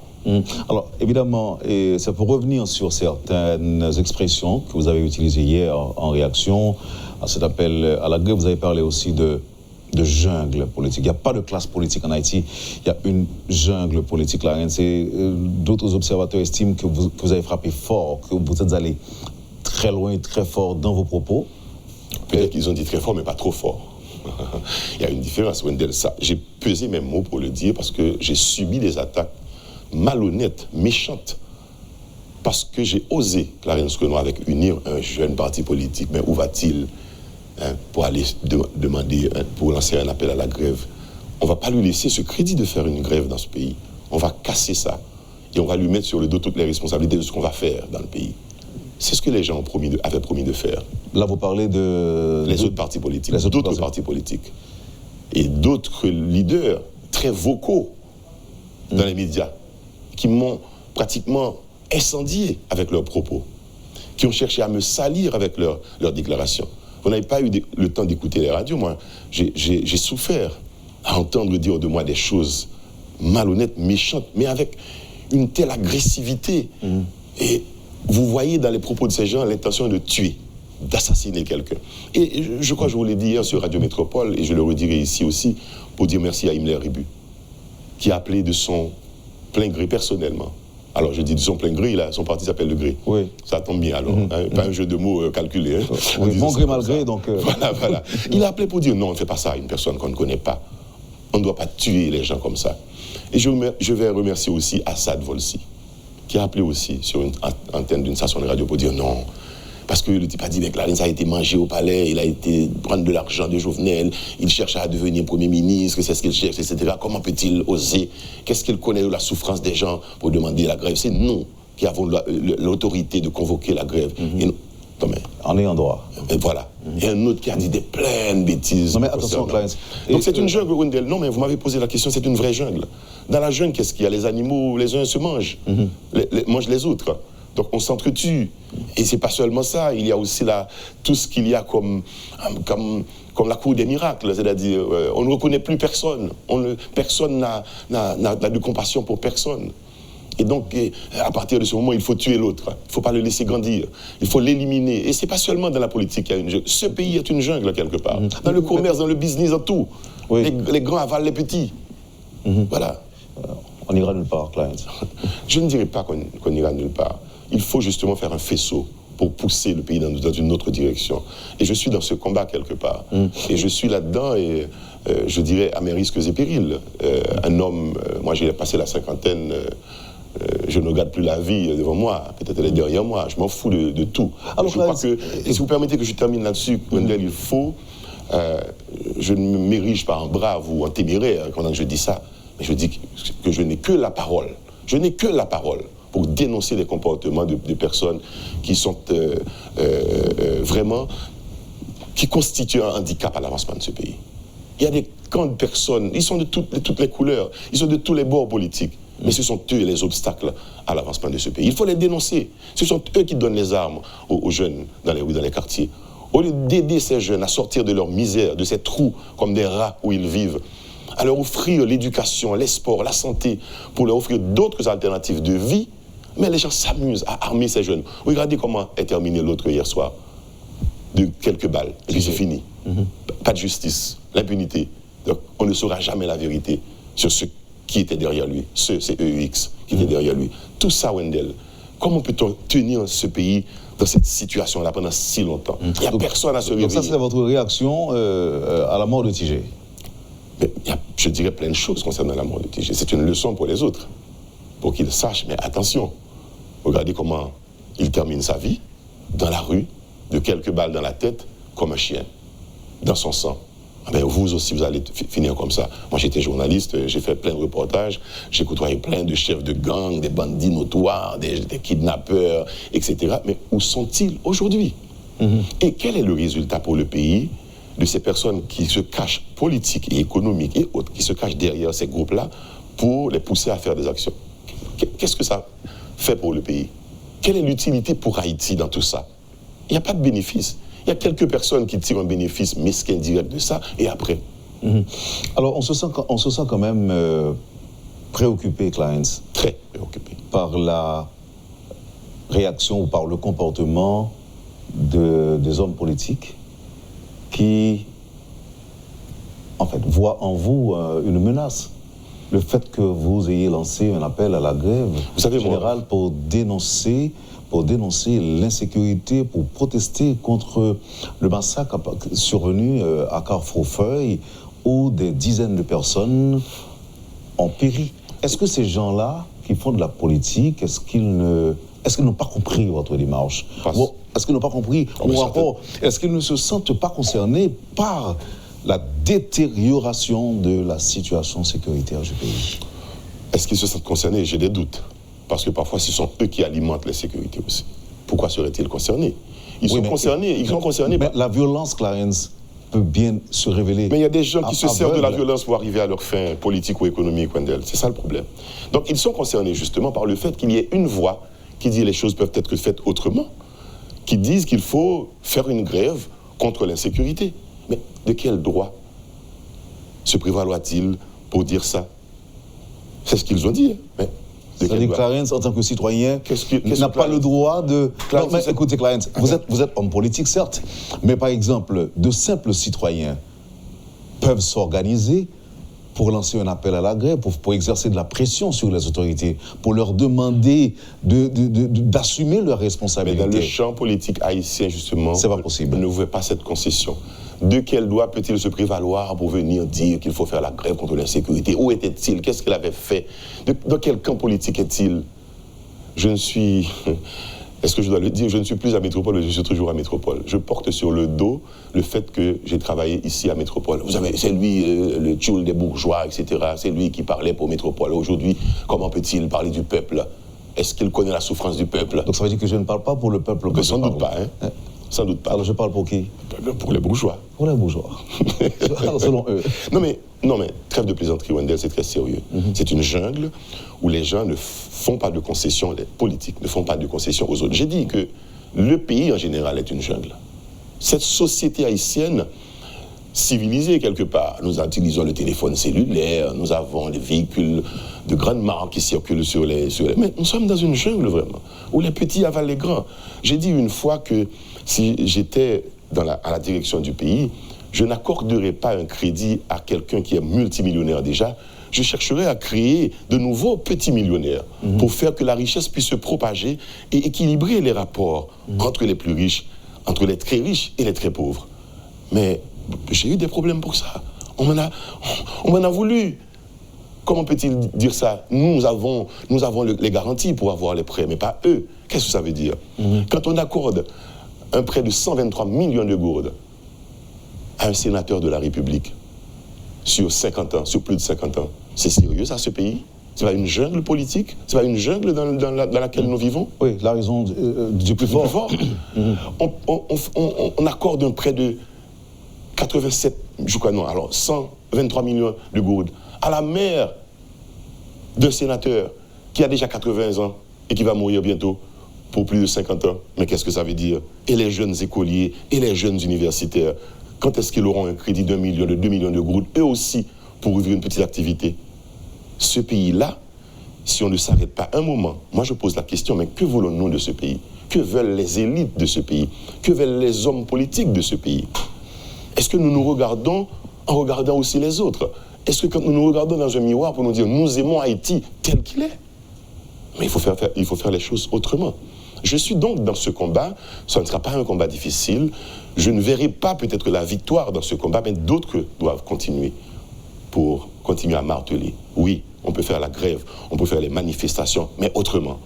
Alors, évidemment, et ça peut revenir sur certaines expressions que vous avez utilisées hier en réaction à cet appel à la grève. Vous avez parlé aussi de jungle politique. Il n'y a pas de classe politique en Haïti, il y a une jungle politique là. D'autres observateurs estiment que vous avez frappé fort, que vous êtes allé très loin, très fort dans vos propos. Peut-être qu'ils ont dit très fort, mais pas trop fort. Il y a une différence, Wendell. J'ai pesé mes mots pour le dire parce que j'ai subi des attaques malhonnêtes, méchantes, parce que j'ai osé, Clarence Renoir, avec unir un jeune parti politique. Mais où va-t-il pour aller demander, pour lancer un appel à la grève? On ne va pas lui laisser ce crédit de faire une grève dans ce pays. On va casser ça. Et on va lui mettre sur le dos toutes les responsabilités de ce qu'on va faire dans le pays. C'est ce que les gens avaient promis de faire. Là, vous parlez de... Les autres partis politiques, d'autres partis politiques. Et d'autres leaders très vocaux dans les médias qui m'ont pratiquement incendié avec leurs propos, qui ont cherché à me salir avec leurs déclarations. Vous n'avez pas eu le temps d'écouter les radios. Moi, j'ai souffert à entendre dire de moi des choses malhonnêtes, méchantes, mais avec une telle agressivité. Et vous voyez dans les propos de ces gens l'intention de tuer, d'assassiner quelqu'un. Et je crois que je vous l'ai dit hier sur Radio Métropole, et je le redirai ici aussi, pour dire merci à Himmler Ribu, qui a appelé de son plein gré personnellement. Alors je dis de son plein gré, là, son parti s'appelle Le Gré. Oui. Ça tombe bien alors, pas un jeu de mots calculé. Oui, bon gré mal gré, donc... Voilà. Il a appelé pour dire non, on ne fait pas ça à une personne qu'on ne connaît pas. On ne doit pas tuer les gens comme ça. Et je vais remercier aussi Assad Volsi, qui a appelé aussi sur une antenne d'une station de radio pour dire non. Parce que le type a dit que Clarence a été mangé au palais, il a été prendre de l'argent de Jovenel, il cherche à devenir Premier ministre, c'est ce qu'il cherche, etc. Comment peut-il oser? Qu'est-ce qu'il connaît de la souffrance des gens pour demander la grève? C'est nous qui avons l'autorité de convoquer la grève. Et nous, en ayant droit. Et voilà. Il y a un autre qui a dit des pleines bêtises. Non mais attention, Clarence. Donc c'est une jungle, Wendell. Non mais vous m'avez posé la question, c'est une vraie jungle. Dans la jungle, qu'est-ce qu'il y a? Les animaux, les uns se mangent, mangent les autres. Donc on s'entretue. Et c'est pas seulement ça, il y a aussi tout ce qu'il y a comme la cour des miracles, c'est-à-dire on ne reconnaît plus personne, personne n'a de compassion pour personne. Et donc, à partir de ce moment, il faut tuer l'autre. Il ne faut pas le laisser grandir. Il faut l'éliminer. Et ce n'est pas seulement dans la politique qu'il y a une jungle. Ce pays est une jungle, quelque part. Dans le commerce, dans le business, dans tout. Oui. Les grands avalent les petits. Voilà. On ira nulle part, Clarence. Je ne dirais pas qu'on ira nulle part. Il faut justement faire un faisceau pour pousser le pays dans une autre direction. Et je suis dans ce combat, quelque part. Et je suis là-dedans, et je dirais à mes risques et périls. Un homme, moi j'ai passé la cinquantaine... je ne regarde plus la vie devant moi, peut-être elle est derrière moi, je m'en fous de tout. Alors, je crois que, et si vous permettez que je termine là-dessus, Wendell, il faut, je ne m'érige pas en brave ou en téméraire quand je dis ça, mais je dis que je n'ai que la parole. Je n'ai que la parole pour dénoncer les comportements de personnes qui sont vraiment, qui constituent un handicap à l'avancement de ce pays. Il y a des camps de personnes, ils sont de toutes les couleurs, ils sont de tous les bords politiques. Mais ce sont eux les obstacles à l'avancement de ce pays. Il faut les dénoncer. Ce sont eux qui donnent les armes aux jeunes dans les rues, dans les quartiers. Au lieu d'aider ces jeunes à sortir de leur misère, de ces trous comme des rats où ils vivent, à leur offrir l'éducation, les sports, la santé, pour leur offrir d'autres alternatives de vie, mais les gens s'amusent à armer ces jeunes. Regardez comment est terminé l'autre hier soir. De quelques balles, et puis c'est fini. Pas de justice, l'impunité. Donc on ne saura jamais la vérité sur ce qui était derrière lui, c'est EUX qui était derrière lui. Tout ça, Wendell, comment peut-on tenir ce pays dans cette situation-là pendant si longtemps? Il n'y a personne à se réveiller. Donc ça, c'est votre réaction à la mort de Tigé? Je dirais plein de choses concernant la mort de Tigé. C'est une leçon pour les autres, pour qu'ils sachent, mais attention, regardez comment il termine sa vie, dans la rue, de quelques balles dans la tête, comme un chien, dans son sang. Ben vous aussi, vous allez finir comme ça. Moi, j'étais journaliste, j'ai fait plein de reportages, j'ai côtoyé plein de chefs de gang, des bandits notoires, des kidnappeurs, etc. Mais où sont-ils aujourd'hui? Et quel est le résultat pour le pays de ces personnes qui se cachent, politiques et économiques et autres, qui se cachent derrière ces groupes-là pour les pousser à faire des actions? qu'est-ce que ça fait pour le pays? Quelle est l'utilité pour Haïti dans tout ça? Il n'y a pas de bénéfice. Il y a quelques personnes qui tirent un bénéfice mesquin direct de ça, et après. Alors, on se sent quand même préoccupé, Clarence. Très préoccupé. Par la réaction ou par le comportement des hommes politiques qui, en fait, voient en vous une menace. Le fait que vous ayez lancé un appel à la grève générale pour dénoncer l'insécurité, pour protester contre le massacre survenu à Carrefour-Feuille, où des dizaines de personnes ont péri. Est-ce que ces gens-là qui font de la politique, est-ce qu'ils n'ont pas compris votre démarche? Est-ce qu'ils n'ont pas compris mon rapport? Est-ce qu'ils ne se sentent pas concernés par la détérioration de la situation sécuritaire du pays? Est-ce qu'ils se sentent concernés? J'ai des doutes. Parce que parfois, ce sont eux qui alimentent la sécurité aussi. Pourquoi seraient-ils concernés? Ils sont concernés. Mais la violence, Clarence, peut bien se révéler. Mais il y a des gens qui se servent de la violence pour arriver à leur fin politique ou économique, Wendell. C'est ça le problème. Donc, ils sont concernés justement par le fait qu'il y ait une voix qui dit les choses peuvent être faites autrement, qui disent qu'il faut faire une grève contre l'insécurité. Mais de quel droit se prévaloir-t-il pour dire ça? C'est ce qu'ils ont dit. Mais c'est-à-dire que Clarence, en tant que citoyen, n'a pas le droit de... Non, mais écoutez, Clarence, vous êtes homme politique, certes, mais par exemple, de simples citoyens peuvent s'organiser pour lancer un appel à la grève, pour exercer de la pression sur les autorités, pour leur demander d'assumer leurs responsabilités. Mais dans le champ politique haïtien, justement, c'est pas possible. On ne veut pas cette concession. De quel droit peut-il se prévaloir pour venir dire qu'il faut faire la grève contre l'insécurité? Où était-il? Qu'est-ce qu'il avait fait? Dans quel camp politique est-il? Je ne suis... Est-ce que je dois le dire? Je ne suis plus à Métropole, je suis toujours à Métropole. Je porte sur le dos le fait que j'ai travaillé ici à Métropole. Vous savez, c'est lui, le tchoul des bourgeois, etc. C'est lui qui parlait pour Métropole. Aujourd'hui, comment peut-il parler du peuple? Est-ce qu'il connaît la souffrance du peuple? Donc ça veut dire que je ne parle pas pour le peuple? Sans doute pas, hein? Sans doute pas. Alors je parle pour qui? Pour les bourgeois. Pour les bourgeois. Selon eux. Non mais, trêve de plaisanterie, Wendell, c'est très sérieux. C'est une jungle où les gens ne font pas de concessions, les politiques ne font pas de concessions aux autres. J'ai dit que le pays en général est une jungle. Cette société haïtienne, civilisée quelque part, nous utilisons le téléphone cellulaire, nous avons les véhicules de grandes marques qui circulent sur les... Mais nous sommes dans une jungle vraiment, où les petits avalent les grands. J'ai dit une fois que si j'étais à la direction du pays, je n'accorderais pas un crédit à quelqu'un qui est multimillionnaire déjà. Je chercherais à créer de nouveaux petits millionnaires pour faire que la richesse puisse se propager et équilibrer les rapports entre les plus riches, entre les très riches et les très pauvres. Mais j'ai eu des problèmes pour ça. On m'en a voulu. Comment peut-il dire ça? Nous avons les garanties pour avoir les prêts, mais pas eux. Qu'est-ce que ça veut dire? Quand on accorde un prêt de 123 millions de gourdes à un sénateur de la République sur 50 ans, sur plus de 50 ans, c'est sérieux ça, ce pays? C'est pas une jungle politique? C'est pas une jungle dans laquelle nous vivons? Oui, la raison du plus fort. On accorde un prêt de 87, je crois non, alors 123 millions de gourdes à la mère d'un sénateur qui a déjà 80 ans et qui va mourir bientôt pour plus de 50 ans. Mais qu'est-ce que ça veut dire? Et les jeunes écoliers et les jeunes universitaires, quand est-ce qu'ils auront un crédit d'1 million, de 2 millions de gourdes, eux aussi, pour ouvrir une petite activité? Ce pays-là, si on ne s'arrête pas un moment, moi je pose la question, mais que voulons-nous de ce pays? Que veulent les élites de ce pays? Que veulent les hommes politiques de ce pays? Est-ce que nous nous regardons en regardant aussi les autres? Est-ce que quand nous nous regardons dans un miroir pour nous dire nous aimons Haïti tel qu'il est? Mais il faut faire les choses autrement. Je suis donc dans ce combat, ce ne sera pas un combat difficile, je ne verrai pas peut-être la victoire dans ce combat, mais d'autres doivent continuer pour continuer à marteler. Oui, on peut faire la grève, on peut faire les manifestations, mais autrement.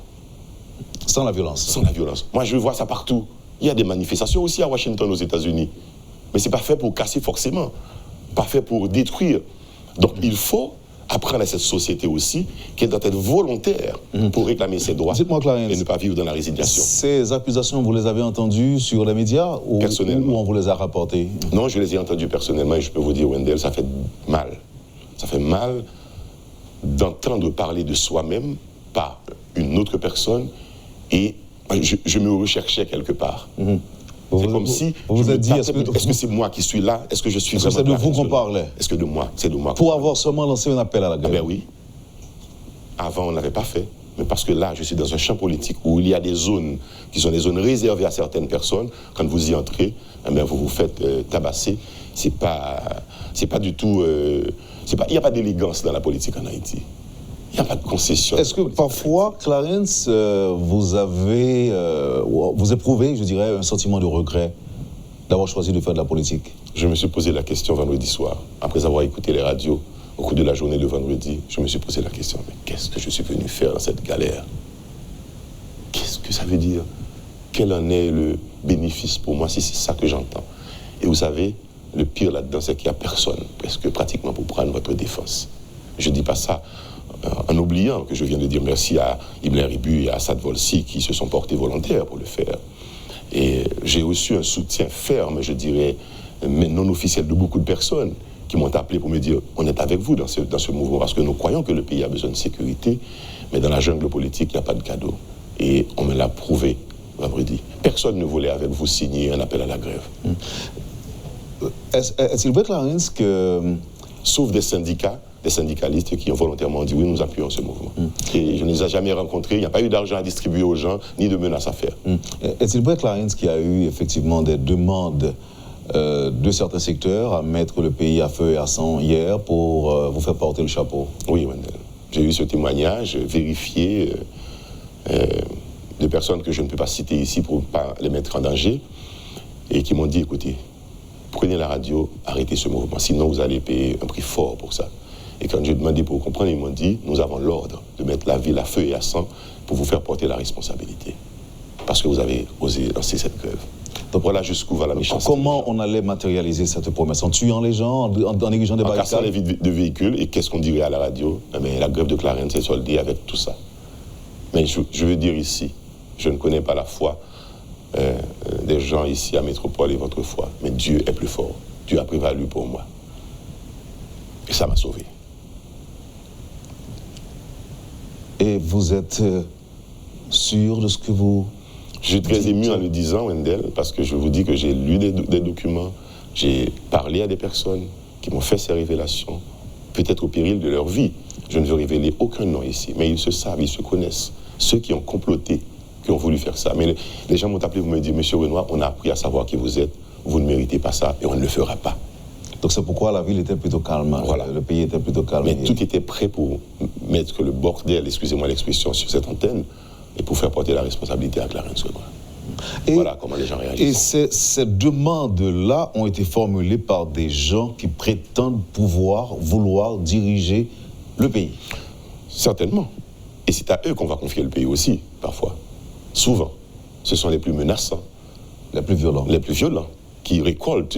Sans la violence. Sans la violence. Moi, je vois ça partout. Il y a des manifestations aussi à Washington, aux États-Unis. Mais ce n'est pas fait pour casser forcément, pas fait pour détruire. Donc il faut apprendre à cette société aussi qu'elle doit être volontaire pour réclamer ses droits et ne pas vivre dans la résignation. Ces accusations, vous les avez entendues sur les médias ou on vous les a rapportées? Non, je les ai entendues personnellement et je peux vous dire, Wendell, ça fait mal. Ça fait mal d'entendre parler de soi-même par une autre personne et je me recherchais quelque part. C'est comme si vous êtes dit, est-ce que c'est moi qui suis là? Est-ce que je suis vraiment c'est de vous qu'on parlait? Est-ce que de moi? C'est de moi. Pour avoir seulement lancé un appel à la grève? Ben oui. Avant, on ne l'avait pas fait. Mais parce que là, je suis dans un champ politique où il y a des zones qui sont des zones réservées à certaines personnes. Quand vous y entrez, eh bien, vous vous faites tabasser. C'est pas du tout... il n'y a pas d'élégance dans la politique en Haïti. Il n'y a pas de concession. Est-ce que parfois, Clarence, vous éprouvez, je dirais, un sentiment de regret d'avoir choisi de faire de la politique? Je me suis posé la question vendredi soir, après avoir écouté les radios au cours de la journée de vendredi. Je me suis posé la question, mais qu'est-ce que je suis venu faire dans cette galère? Qu'est-ce que ça veut dire? Quel en est le bénéfice pour moi si c'est ça que j'entends? Et vous savez, le pire là-dedans, c'est qu'il n'y a personne, presque pratiquement, pour prendre votre défense. Je ne dis pas ça en oubliant que je viens de dire merci à Himmler Ribu et à Assad Volsi qui se sont portés volontaires pour le faire. Et j'ai reçu un soutien ferme, je dirais, mais non officiel, de beaucoup de personnes qui m'ont appelé pour me dire on est avec vous dans ce mouvement parce que nous croyons que le pays a besoin de sécurité, mais dans la jungle politique, il n'y a pas de cadeau. Et on me l'a prouvé vendredi. Personne ne voulait avec vous signer un appel à la grève. Est-il vrai, Clarence, que... Sauf des syndicats, des syndicalistes qui ont volontairement dit oui, nous appuyons ce mouvement. Et je ne les ai jamais rencontrés, il n'y a pas eu d'argent à distribuer aux gens, ni de menaces à faire. Est-il vrai, Clarence, qu'il y a eu effectivement des demandes de certains secteurs à mettre le pays à feu et à sang hier pour vous faire porter le chapeau? Oui, Wendell. J'ai eu ce témoignage vérifié de personnes que je ne peux pas citer ici pour ne pas les mettre en danger et qui m'ont dit, écoutez, prenez la radio, arrêtez ce mouvement, sinon vous allez payer un prix fort pour ça. Et quand j'ai demandé pour comprendre, ils m'ont dit, nous avons l'ordre de mettre la ville à feu et à sang pour vous faire porter la responsabilité. Parce que vous avez osé lancer cette grève. Donc voilà jusqu'où va la méchanceté. Comment on allait matérialiser cette promesse? En tuant les gens, en érigeant des barricades? En cassant les vides de véhicules, et qu'est-ce qu'on dirait à la radio? Mais la grève de Clarence s'est soldée avec tout ça. Mais je veux dire ici, je ne connais pas la foi des gens ici à Métropole et votre foi, mais Dieu est plus fort. Dieu a prévalu pour moi. Et ça m'a sauvé. Et vous êtes sûr de ce que vous... Je suis très ému en le disant, Wendell, parce que je vous dis que j'ai lu des documents, j'ai parlé à des personnes qui m'ont fait ces révélations, peut-être au péril de leur vie. Je ne veux révéler aucun nom ici, mais ils se savent, ils se connaissent. Ceux qui ont comploté, qui ont voulu faire ça. Mais les gens m'ont appelé pour me dire, Monsieur Renoir, on a appris à savoir qui vous êtes, vous ne méritez pas ça et on ne le fera pas. Donc c'est pourquoi la ville était plutôt calme, voilà. Le pays était plutôt calme. Mais tout était prêt pour mettre le bordel, excusez-moi l'expression, sur cette antenne et pour faire porter la responsabilité à Clarence Renoir. Voilà comment les gens réagissent. Et ces demandes-là ont été formulées par des gens qui prétendent vouloir diriger le pays. Certainement. Et c'est à eux qu'on va confier le pays aussi, parfois. Souvent. Ce sont les plus menaçants. Les plus violents. Les plus violents, qui récoltent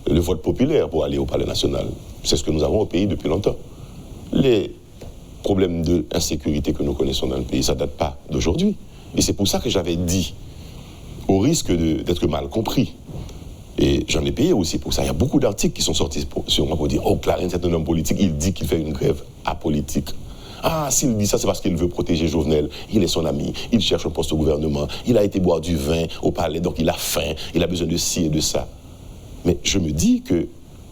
le vote populaire pour aller au Palais national. C'est ce que nous avons au pays depuis longtemps. Les problèmes d'insécurité que nous connaissons dans le pays, ça ne date pas d'aujourd'hui. Et c'est pour ça que j'avais dit, au risque d'être mal compris, et j'en ai payé aussi pour ça. Il y a beaucoup d'articles qui sont sortis sur moi pour dire « Oh, Clarence est un homme politique, il dit qu'il fait une grève apolitique. » Ah, s'il dit ça, c'est parce qu'il veut protéger Jovenel. Il est son ami, il cherche un poste au gouvernement, il a été boire du vin au palais, donc il a faim, il a besoin de ci et de ça. Mais je me dis que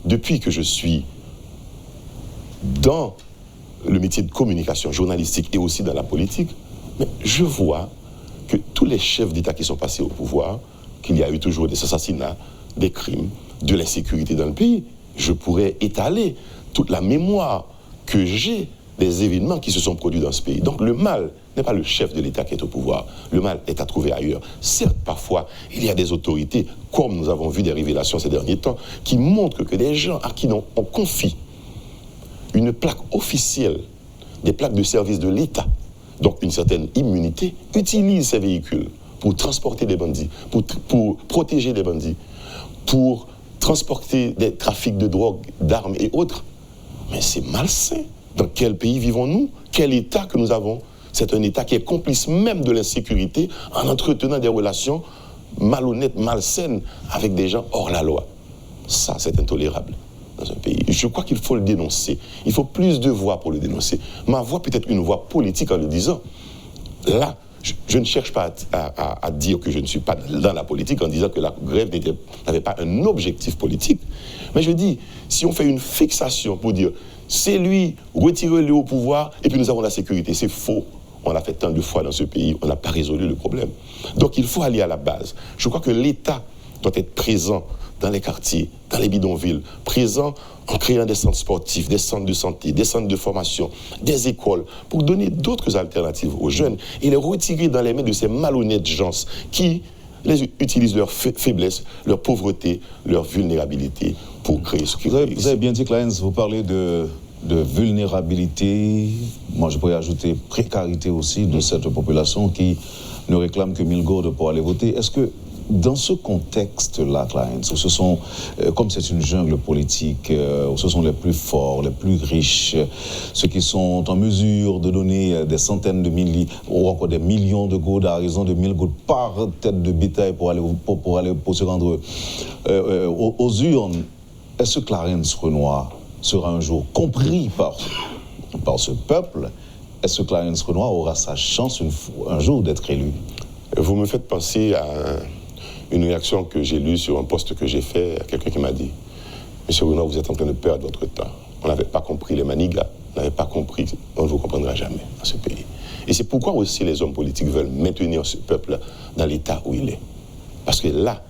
depuis que je suis dans le métier de communication journalistique et aussi dans la politique, mais je vois que tous les chefs d'État qui sont passés au pouvoir, qu'il y a eu toujours des assassinats, des crimes, de l'insécurité dans le pays, je pourrais étaler toute la mémoire que j'ai des événements qui se sont produits dans ce pays. Donc le mal n'est pas le chef de l'État qui est au pouvoir. Le mal est à trouver ailleurs. Certes, parfois, il y a des autorités, comme nous avons vu des révélations ces derniers temps, qui montrent que des gens à qui on confie une plaque officielle, des plaques de service de l'État, donc une certaine immunité, utilisent ces véhicules pour transporter des bandits, pour protéger des bandits, pour transporter des trafics de drogue, d'armes et autres. Mais c'est malsain. Dans quel pays vivons-nous? Quel État que nous avons? C'est un État qui est complice même de l'insécurité en entretenant des relations malhonnêtes, malsaines avec des gens hors la loi. Ça, c'est intolérable dans un pays. Je crois qu'il faut le dénoncer. Il faut plus de voix pour le dénoncer. Ma voix peut être une voix politique en le disant. là, je ne cherche pas à dire que je ne suis pas dans la politique en disant que la grève n'avait pas un objectif politique. Mais je dis, si on fait une fixation pour dire c'est lui, retirez-le au pouvoir et puis nous avons la sécurité, c'est faux. On l'a fait tant de fois dans ce pays, on n'a pas résolu le problème. Donc il faut aller à la base. Je crois que l'État doit être présent dans les quartiers, dans les bidonvilles, présent en créant des centres sportifs, des centres de santé, des centres de formation, des écoles, pour donner d'autres alternatives aux jeunes et les retirer dans les mains de ces malhonnêtes gens qui les utilisent leur faiblesse, leur pauvreté, leur vulnérabilité pour créer ce qu'ils veulent. Vous avez bien dit, Clarence, vous parlez de vulnérabilité, moi je pourrais ajouter précarité aussi de cette population qui ne réclame que 1000 gourdes pour aller voter. Est-ce que dans ce contexte-là, Clarence, où ce sont, comme c'est une jungle politique, où ce sont les plus forts, les plus riches, ceux qui sont en mesure de donner des centaines de milliers ou encore des millions de gourdes à raison de 1000 gourdes par tête de bétail pour se rendre aux urnes, est-ce que Clarence Renoir sera un jour compris par ce peuple? Est-ce que Clarence Renoir aura sa chance un jour d'être élu? Vous me faites penser à une réaction que j'ai lue sur un post que j'ai fait à quelqu'un qui m'a dit « Monsieur Renoir, vous êtes en train de perdre votre temps. On n'avait pas compris les manigas, on n'avait pas compris, on ne vous comprendra jamais dans ce pays. » Et c'est pourquoi aussi les hommes politiques veulent maintenir ce peuple dans l'état où il est. Parce que là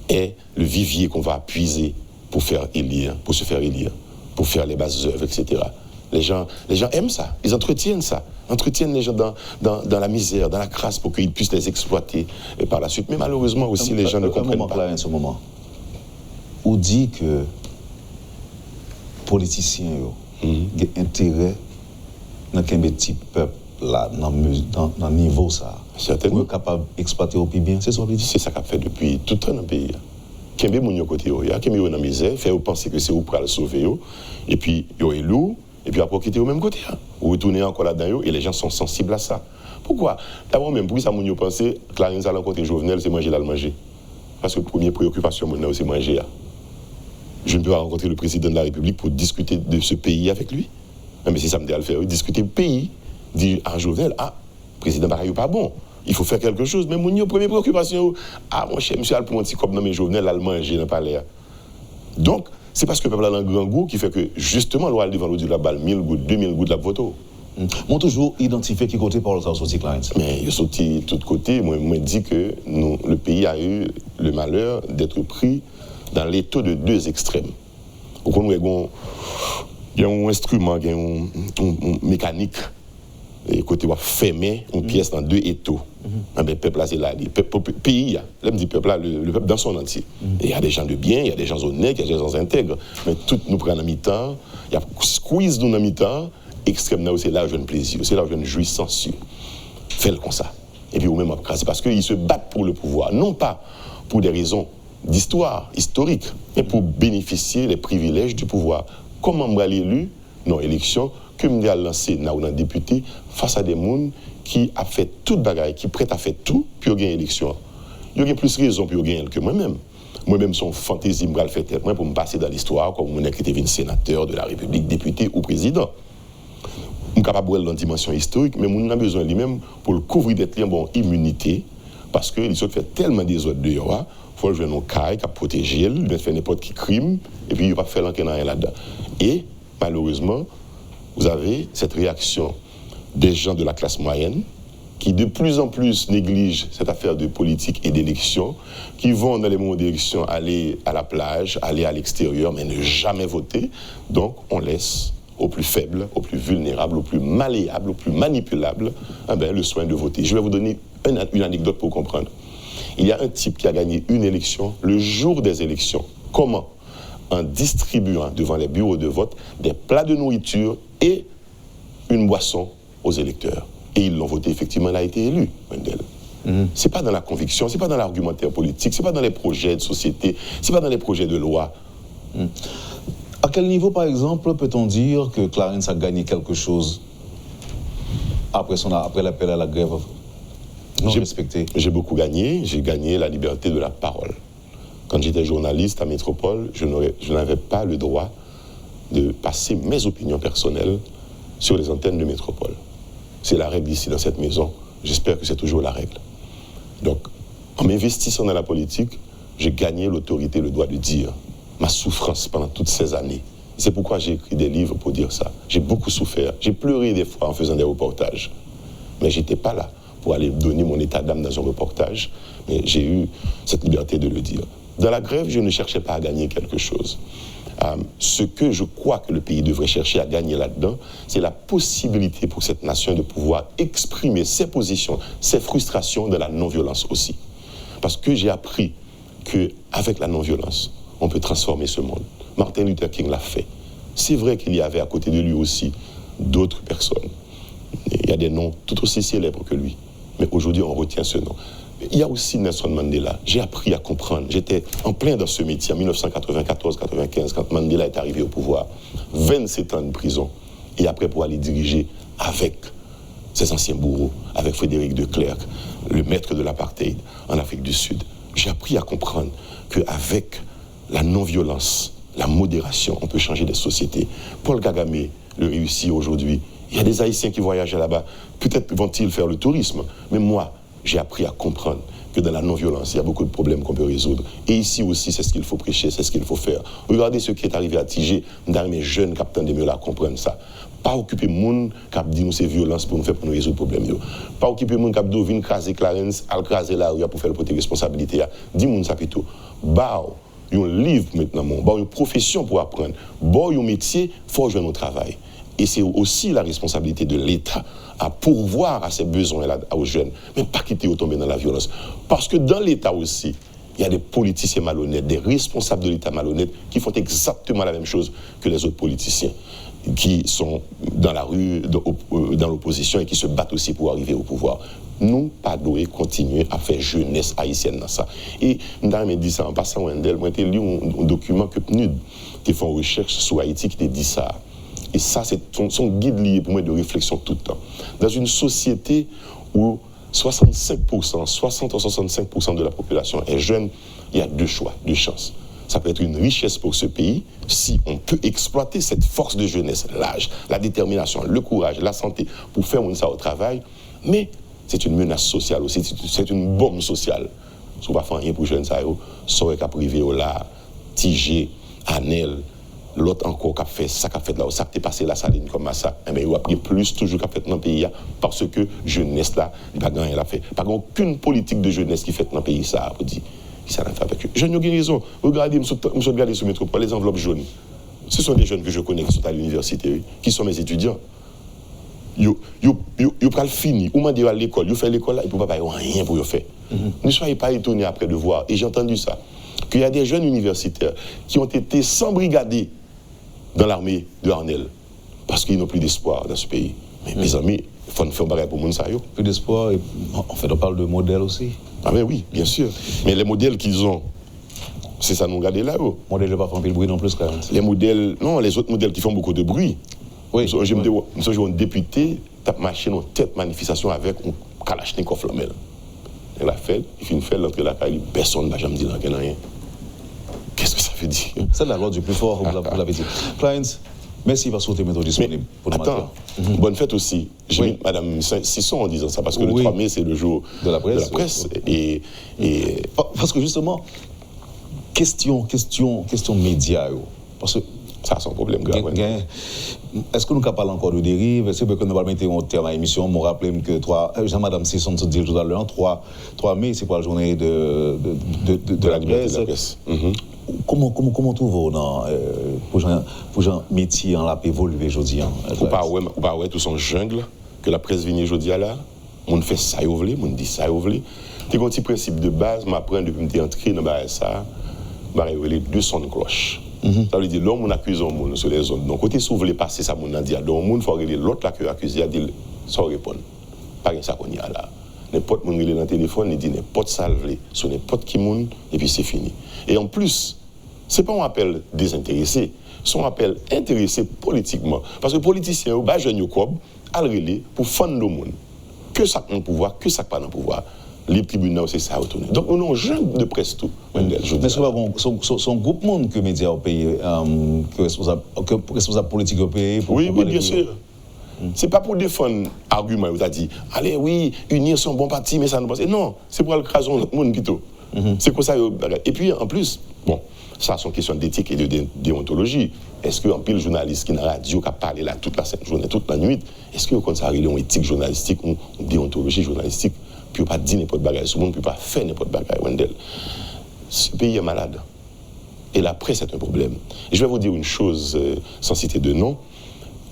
est le vivier qu'on va puiser pour se faire élire, pour faire les bases œuvres, etc. Les gens aiment ça, ils entretiennent ça, entretiennent les gens dans la misère, dans la crasse pour qu'ils puissent les exploiter et par la suite. Mais malheureusement aussi, les gens ne comprennent pas. En ce moment, on dit que politiciens ont intérêt dans quel petit peuple là, dans le niveau ça, pour être capable d'exploiter au plus bien, c'est ça qu'on dit. C'est ça qu'a fait depuis tout le temps dans le pays. Kembe moun yo côté yo, kembe yo dans misère, fait penser que c'est ou pour le sauver yo, et puis yo est lourd. Et puis après quitter au même côté, ou retourner encore là-dedans, et les gens sont sensibles à ça. Pourquoi? D'abord même, pour ça, mon yo pensé, Clarence à l'encontre Jovenel, c'est manger là le manger. Parce que la première préoccupation, c'est manger. Je ne peux pas rencontrer le président de la République pour discuter de ce pays avec lui. Mais c'est ça me dit à le faire, discuter le pays, dire à Jovenel, le président Barayou pas bon, il faut faire quelque chose. Mais mon yo, première préoccupation, mon cher, monsieur Alponti, comme dans mes Jovenel, là le manger dans le palais. Donc, c'est parce que le peuple a un grand goût qui fait que, justement, l'on devant l'eau de la balle, 1000 gouttes, 2000 gouttes de la photo. Moi, toujours identifié qui côté par le sorti Clarence. Mais il est sorti de tous côtés. Moi, je dis que le pays a eu le malheur d'être pris dans l'étau de deux extrêmes. Il y a un instrument, il y a une mécanique. Et côté fermé une pièce dans deux étaux. Le peuple là, c'est là. Le pays, là, me dit peuple là, le peuple dans son entier. Et il y a des gens de bien, il y a des gens honnêtes, il y a des gens intègres. Mais tout nous prend en mi-temps, il y a squeeze nous en mi-temps, extrême là, c'est là où j'ai un plaisir, c'est là où j'ai une jouissance. Fais-le comme ça. Et puis, au même après, c'est parce qu'ils se battent pour le pouvoir, non pas pour des raisons d'histoire, historique, mais pour bénéficier des privilèges du pouvoir. Comment on va l'élu, non, élection, que me a lancé dans un député face à des gens qui a fait toute bagaille, qui prêtent à faire tout pour gagner l'élection. Il y a plus de raisons pour gagner que moi-même. Moi-même, son fantaisie me fait tête pour me passer dans l'histoire comme on était devenu sénateur de la République, député ou président. Je suis capable de dans la dimension historique, mais on a besoin lui-même pour le couvrir d'être en bonne immunité, parce qu'il se fait tellement des autres dehors, il faut jouer nos cailles, qui protéger, il peut faire n'importe quel crime, et puis il va faire l'enquête là-dedans. Et malheureusement, vous avez cette réaction des gens de la classe moyenne qui de plus en plus négligent cette affaire de politique et d'élection, qui vont dans les moments d'élection aller à la plage, aller à l'extérieur, mais ne jamais voter. Donc on laisse aux plus faibles, aux plus vulnérables, aux plus malléables, aux plus manipulables, le soin de voter. Je vais vous donner une anecdote pour comprendre. Il y a un type qui a gagné une élection le jour des élections. Comment? En distribuant devant les bureaux de vote des plats de nourriture et une boisson aux électeurs. Et ils l'ont voté, effectivement, il a été élu, Wendell. C'est pas dans la conviction, c'est pas dans l'argumentaire politique, c'est pas dans les projets de société, c'est pas dans les projets de loi. À quel niveau, par exemple, peut-on dire que Clarence a gagné quelque chose après l'appel à la grève non respectée? J'ai beaucoup gagné. J'ai gagné la liberté de la parole. Quand j'étais journaliste à Métropole, je n'avais pas le droit de passer mes opinions personnelles sur les antennes de Métropole. C'est la règle ici dans cette maison. j'espère que c'est toujours la règle. Donc, en m'investissant dans la politique, j'ai gagné l'autorité, le droit de dire ma souffrance pendant toutes ces années. C'est pourquoi j'ai écrit des livres pour dire ça. J'ai beaucoup souffert. J'ai pleuré des fois en faisant des reportages. Mais je n'étais pas là pour aller donner mon état d'âme dans un reportage. Mais j'ai eu cette liberté de le dire. Dans la grève, je ne cherchais pas à gagner quelque chose. Ce que je crois que le pays devrait chercher à gagner là-dedans, c'est la possibilité pour cette nation de pouvoir exprimer ses positions, ses frustrations dans la non-violence aussi. Parce que j'ai appris qu'avec la non-violence, on peut transformer ce monde. Martin Luther King l'a fait. C'est vrai qu'il y avait à côté de lui aussi d'autres personnes. Il y a des noms tout aussi célèbres que lui. Mais aujourd'hui, on retient ce nom. Il y a aussi Nelson Mandela. J'ai appris à comprendre. J'étais en plein dans ce métier en 1994-95 quand Mandela est arrivé au pouvoir. 27 ans de prison. Et après, pour aller diriger avec ses anciens bourreaux, avec Frédéric de Klerk, le maître de l'apartheid en Afrique du Sud. J'ai appris à comprendre qu'avec la non-violence, la modération, on peut changer des sociétés. Paul Kagame le réussit aujourd'hui. Il y a des Haïtiens qui voyagent là-bas. Peut-être vont-ils faire le tourisme. Mais moi, j'ai appris à comprendre que dans la non-violence, il y a beaucoup de problèmes qu'on peut résoudre. Et ici aussi, c'est ce qu'il faut prêcher, c'est ce qu'il faut faire. Regardez ce qui est arrivé à Tigé. Mes jeunes capitaines de mieux là comprennent ça. Pas occuper moun qui dit nous c'est violence pour nous faire pour nous résoudre le problème. Pas occuper moun qui dit venir craser Clarence, al craser la rue pour faire le responsabilité. Dis moun ça plutôt. Bao, un livre maintenant, bao une profession pour apprendre. Bao un métier, faut jouer notre travail. Et c'est aussi la responsabilité de l'État à pourvoir à ces besoins-là aux jeunes, mais pas quitter ou tomber dans la violence. Parce que dans l'État aussi, il y a des politiciens malhonnêtes, des responsables de l'État malhonnêtes qui font exactement la même chose que les autres politiciens, qui sont dans la rue, dans l'opposition et qui se battent aussi pour arriver au pouvoir. Nous, pas doués, continuer à faire jeunesse haïtienne dans ça. Et nous avons dit ça en passant au Wendel, moi j'ai lu un document que PNUD, qui font recherche sur Haïti, qui te dit ça. Et ça, c'est son guide lié pour moi de réflexion tout le temps. Dans une société où 65%, 60 à 65% de la population est jeune, il y a deux choix, deux chances. Ça peut être une richesse pour ce pays si on peut exploiter cette force de jeunesse, l'âge, la détermination, le courage, la santé pour faire ça au travail. Mais c'est une menace sociale aussi, c'est une bombe sociale. Si on ne va faire rien pour les jeunes, ça aurait qu'à priver là, Tigé, Anel, l'autre encore qui a fait ça, qui a fait là, ça qui est passé la saline comme ça, mais il a pris plus toujours qu'a fait dans le pays parce que jeunesse là, il n'y a pas rien à faire. Pas aucune politique de jeunesse qui fait dans le pays ça, pour dire, ça n'a pas avec eux. Je n'ai aucune raison. Regardez, je regarde sur Métropole, les enveloppes jaunes. Ce sont des jeunes que je connais qui sont à l'université, qui sont mes étudiants. Ils ont fini, ou m'ont à l'école, ils font l'école là, ils ne peuvent pas faire rien pour le faire. Ne soyez pas étonnés après de voir, et j'ai entendu ça, qu'il y a des jeunes universitaires qui ont été sans brigader dans l'armée de Arnel, parce qu'ils n'ont plus d'espoir dans ce pays. Mais mes amis, il faut faire un bagage pour ça. Plus d'espoir, et en fait, on parle de modèles aussi. Ah mais oui, bien sûr. Mais les modèles qu'ils ont, c'est ça nous regarder là-haut. Modèles ne vont pas faire un peu de bruit non plus, quand même. Les modèles, non, les autres modèles qui font beaucoup de bruit. Oui. Je me dis, un député tape marché dans tête manifestation avec un Kalachnikov là-même. Il a fait, il finit de faire l'entrée de la caille, personne n'a jamais dit rien. Qu'est-ce que ça veut dire? C'est la loi du plus fort, vous l'avez dit. Clarence, merci parce que vous êtes disponible pour nous. Attends, bonne fête aussi. J'ai mis Mme Sisson en disant ça, parce que le 3 mai, c'est le jour de la presse. Et parce que justement, question média, parce que ça, c'est un problème grave. Est-ce que nous parlons encore de dérive? Est-ce que nous allons mettre un terme à l'émission? Je me rappelle que Mme Sisson se dit tout à l'heure, 3 mai, c'est pour la journée de la presse. Comment trouvez-vous pour un métier en la évoluer aujourd'hui? Ou pas ouais tout son jungle que la presse vient aujourd'hui là, on fait ça et on dit ça et on veut. C'est un petit principe de base, m'apprend depuis que je suis entré dans ça, les deux sons de cloche. Ça veut dire l'homme on accuse un monde sur les zones. Donc côté si vous voulez passer ça mon dit donc monde faut regarder l'autre là que accusé a dit sans répondre. Pas ça qu'on y a là. N'importe monde dans le téléphone, il dit n'importe ça veut sur n'importe qui monde et puis c'est fini. Et en plus, c'est pas un appel désintéressé, c'est un appel intéressé politiquement parce que politiciens ba jeune yo kob al relé pour fendre le monde. Que ça dans pouvoir, que ça pas dans pouvoir. Les tribunaux, c'est ça retourner. Donc, on a un genre de presse tout. Mais est-ce que son groupe monde que les médias ont payé, que responsable politique ont payé? Oui, bien sûr. C'est pas pour défendre l'argument, vous avez dit, allez, oui, unir son bon parti, mais ça ne passe pas. Non, c'est pour écraser le monde plutôt. C'est comme ça. Et puis, en plus, bon, ça, c'est une question d'éthique et de déontologie. Est-ce qu'un pile journaliste qui n'a radio, qui a parlé là toute la journée, toute la nuit, est-ce que quand ça arrive en éthique journalistique ou en déontologie journalistique, puis on ne peut pas dire n'importe quoi, ce monde ne peut pas faire n'importe quoi, Wendell. Ce pays est malade. Et la presse est un problème. Et je vais vous dire une chose, sans citer de nom.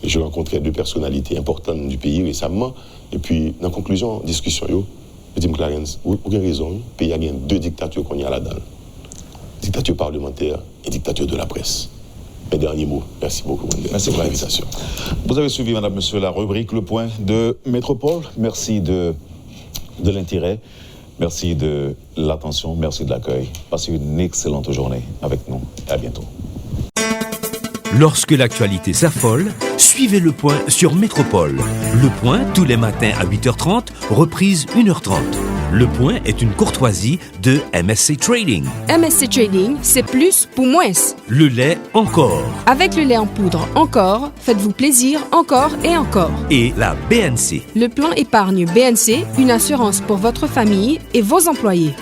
J'ai rencontré 2 personnalités importantes du pays récemment. Et puis, dans la conclusion, discussion, je dis, Clarence, vous avez raison, le pays a 2 dictatures qu'on y a là-dedans. Dictature parlementaire et dictature de la presse. Mes derniers mots. Merci beaucoup. Merci pour l'invitation. Vous avez suivi, madame, monsieur, la rubrique Le Point de Métropole. Merci de l'intérêt. Merci de l'attention. Merci de l'accueil. Passez une excellente journée avec nous. À bientôt. Lorsque l'actualité s'affole, suivez Le Point sur Métropole. Le Point, tous les matins à 8h30, reprise 1h30. Le Point est une courtoisie de MSC Trading. MSC Trading, c'est plus pour moins. Le lait encore. Avec le lait en poudre encore, faites-vous plaisir encore et encore. Et la BNC. Le plan épargne BNC, une assurance pour votre famille et vos employés.